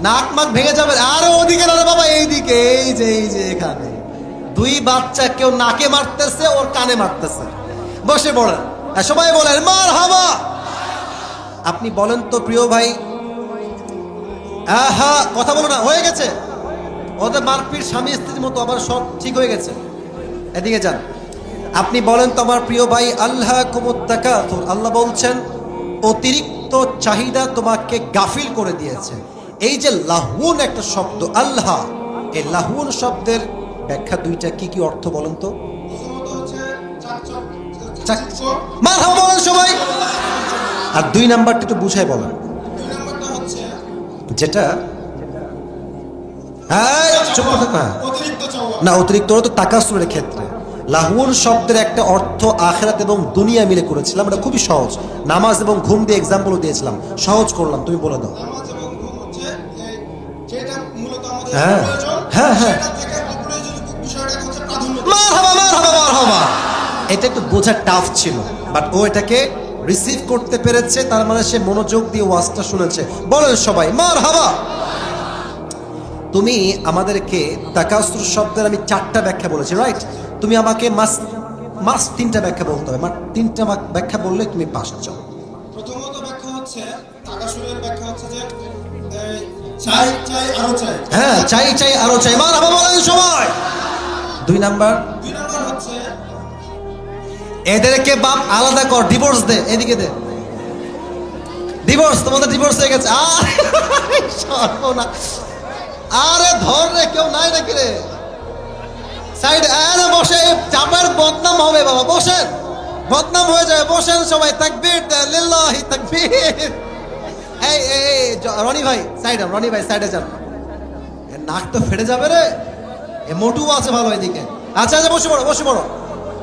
নাক মাক ভেঙে যাবে। আরে ওদিকে না রে বাবা, এইদিকে, এই যে এখানে দুই বাচ্চা, কেউ নাকে মারতেছে, ওর কানে মারতেছে। বসে পড়েন, সবাই বলেন মারহাবা। আপনি বলেন তো প্রিয় ভাই, হ্যাঁ কথা বলো না, হয়ে গেছে ওদের মারপিট স্বামী স্ত্রীর মতো, আবার সব ঠিক হয়ে গেছে। এদিকে যান, আপনি বলেন তো আমার প্রিয় ভাই, আল্লাহকুমুত তাকাসুর, আল্লাহ বলছেন অতিরিক্ত চাহিদা তোমাকে গাফিল করে দিয়েছে। এই যে লাহুন একটা শব্দ, আল্লাহ, এই লাহুন শব্দের ব্যাখ্যা দুইটা, কি কি অর্থ বলেন তো? প্রথমত হচ্ছে মারহাবা বলেন সবাই। আর 2 নাম্বারটা একটু বুঝাই বলেন। 2 নাম্বারটা হচ্ছে যেটা অতিরিক্ত চাওয়া। না, অতিরিক্ত তো তাকাসুরের ক্ষেত্রে। লাহুন শব্দের একটা অর্থ আখিরাত এবং দুনিয়া মিলে করেছিলাম, এটা খুবই সহজ। নামাজ এবং ঘুম দিয়ে এক্সাম্পলও দিয়েছিলাম, সহজ করলাম, তুমি বলে দাও। নামাজ এবং ঘুম হচ্ছে যেটা মূলত আমাদের হ্যাঁ, প্রয়োজন, হ্যাঁ, হ্যাঁ। সেটা থেকে অপ্রয়োজনীয় বিষয়টাকে হচ্ছে প্রাধান্য দেয়। মারহাবা মারহাবা মারহাবা। এটা একটু বোঝা টাফ ছিল, বাট ও এটাকে রিসিভ করতে পেরেছে, তার মানে সে মনোযোগ দিয়ে ওয়াজটা শুনেছে। বলেন সবাই মারহাবা। তুমি আমাদেরকে তাকাসুর শব্দের আমি 4টা ব্যাখ্যা বলেছি, রাইট? তুমি আমাকে মাস 3টা ব্যাখ্যা বলতে হবে, 3টা ব্যাখ্যা বললে তুমি পাস চাও। প্রথমত ব্যাখ্যা হচ্ছে, তাকাসুরের ব্যাখ্যা হচ্ছে যে চাই চাই আরো চাই। হ্যাঁ, চাই চাই আরো চাই, মারহাবা বলেন সবাই। 2 নাম্বার হচ্ছে এদেরকে বাপ আলাদা কর, ডিভোর্স দে, এদিকে দে ডিভোর্স, তোমাদের ডিভোর্স হয়ে গেছে। সর্বনাশ, আরে ধর রে, কেউ নাই নাকি রে সাইড? আরে বসে, চাপার বদনাম হবে বাবা, বসেন, বদনাম হয়ে যায়, বসেন সবাই। তাকবীর লিল্লাহি তাকবীর। এই এই রনি ভাই সাইড, রনি ভাই সাইডে যান, নাক তো ফেটে যাবে রে, এ মোটু আছে ভালো এদিকে। আচ্ছা আচ্ছা, বসে পড়ো, বসে পড়ো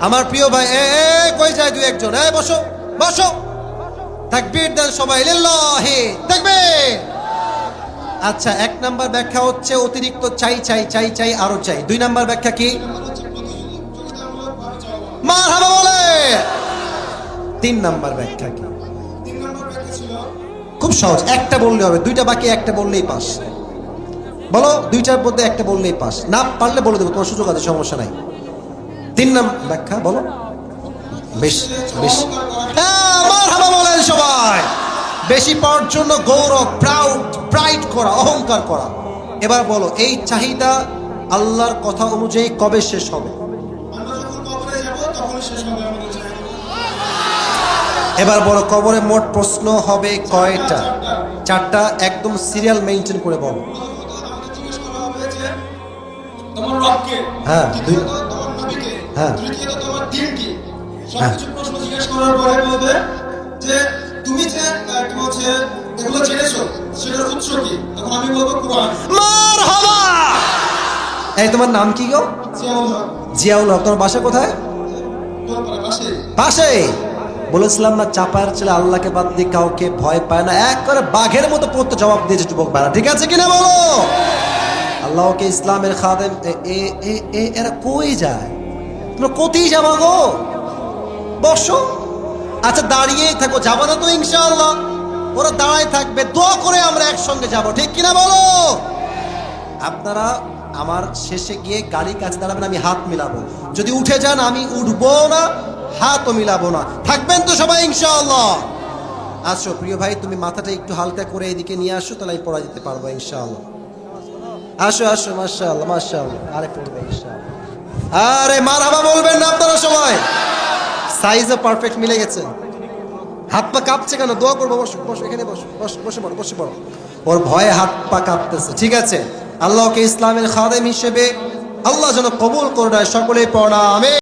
আমার প্রিয় ভাই। এ কই যায় দুই একজন? এই বসো বসো, তাকবীর দেন সবাই, লিল্লাহি তাকবীর। আচ্ছা, 1 নাম্বার ব্যাখ্যা হচ্ছে অতিরিক্ত চাই চাই চাই চাই আরো চাই। 2 নাম্বার ব্যাখ্যা কি? প্রতিযোগিতামূলকভাবে চাওয়া। মারহাবা বলে। 3 নাম্বার ব্যাখ্যা কি? 3 নম্বর ব্যাখ্যা ছিল খুব সহজ, একটা বললে হবে, 2টা বাকি, একটা বললেই পাস। বলো, 2টার মধ্যে একটা বললেই পাস, না পারলে বলে দেবো, তোমার সুযোগ আছে, সমস্যা নাই। 3 নাম্বার ব্যাখ্যা বলো। বেশ বেশ, হ্যাঁ মারহাবা বলেন সবাই। বেশি পাওয়ার জন্য গৌরব, প্রাইড করা, অহংকার করা। এবার বলো, এই চাহিদা আল্লাহর কথা অনুযায়ী কবে শেষ হবে? আমরা যখন কবরে যাব তখনই শেষ হবে আমাদের চাহিদা। এবার বলো, কবরে মোট প্রশ্ন হবে কয়টা? 4টা। একদম সিরিয়াল মেইনটেইন করে বলো। প্রথমত আমাদের জিজ্ঞেস করা হবে যে তোমার রবকে, হ্যাঁ, দ্বিতীয়ত তোমার নবীকে, হ্যাঁ। তৃতীয়ত তোমার দিন কি। সবকিছু প্রশ্ন জিজ্ঞেস করার পরে বলবে যে তুমি যে কি বলছে এগুলো জেনেছো সেটার উৎস কি। তখন আমি বলবো কোরআন। মারহাবা। এই তোমার নাম কি গো? জিয়াউল হক। জিয়াউল হক। তোমার বাসা কোথায়? তোলপাড়া পাশে। পাশে। বলেছিলাম না, চাপার ছেলে আল্লাহকে বাদ দিয়ে কাউকে ভয় পায় না, এক করে বাঘের মতো পড়তে জবাব দিয়েছে যুবক ভাইরা, ঠিক আছে কিনা বলো? আল্লাহকে ইসলামের খাদেম। এরা কই যায়? তোমরা কোথায় যাবা গো? বসো। আচ্ছা, দাঁড়িয়েই থাকো, যাবো না তো ইনশাআল্লাহ? ওরা দাঁড়ায় থাকবে, দোয়া করে আমরা একসঙ্গে যাব, ঠিক কিনা বলো? আপনারা আমার শেষে গিয়ে গাড়ির কাছে দাঁড়াবেন, আমি হাত মিলাবো। যদি উঠে যান আমি উঠবো না, হাতও মিলাবো না। থাকবেন তো সবাই ইনশাআল্লাহ? আসো প্রিয় ভাই, তুমি মাথাটা একটু হালকা করে এদিকে নিয়ে আসো, তাহলে আমি পড়া দিতে পারবো ইনশাআল্লাহ। আসো আসো, মাশাআল্লাহ মাশাআল্লাহ। আরে পড়বে ইনশাআল্লাহ। আরে মারহাবা বলবেন না আপনারা সবাই? সাইজও পারফেক্ট মিলে গেছে। হাত পা কাঁপছে কেন? দোয়া করবো, বসো বসো, এখানে বসো, বসে পড়ো, বসে পড়ো। ওর ভয়ে হাত পা কাঁপতেছে, ঠিক আছে? আল্লাহকে ইসলামের খাদেম হিসেবে আল্লাহ যেন কবুল করে নেয়, সকলেই পড়া আমিন।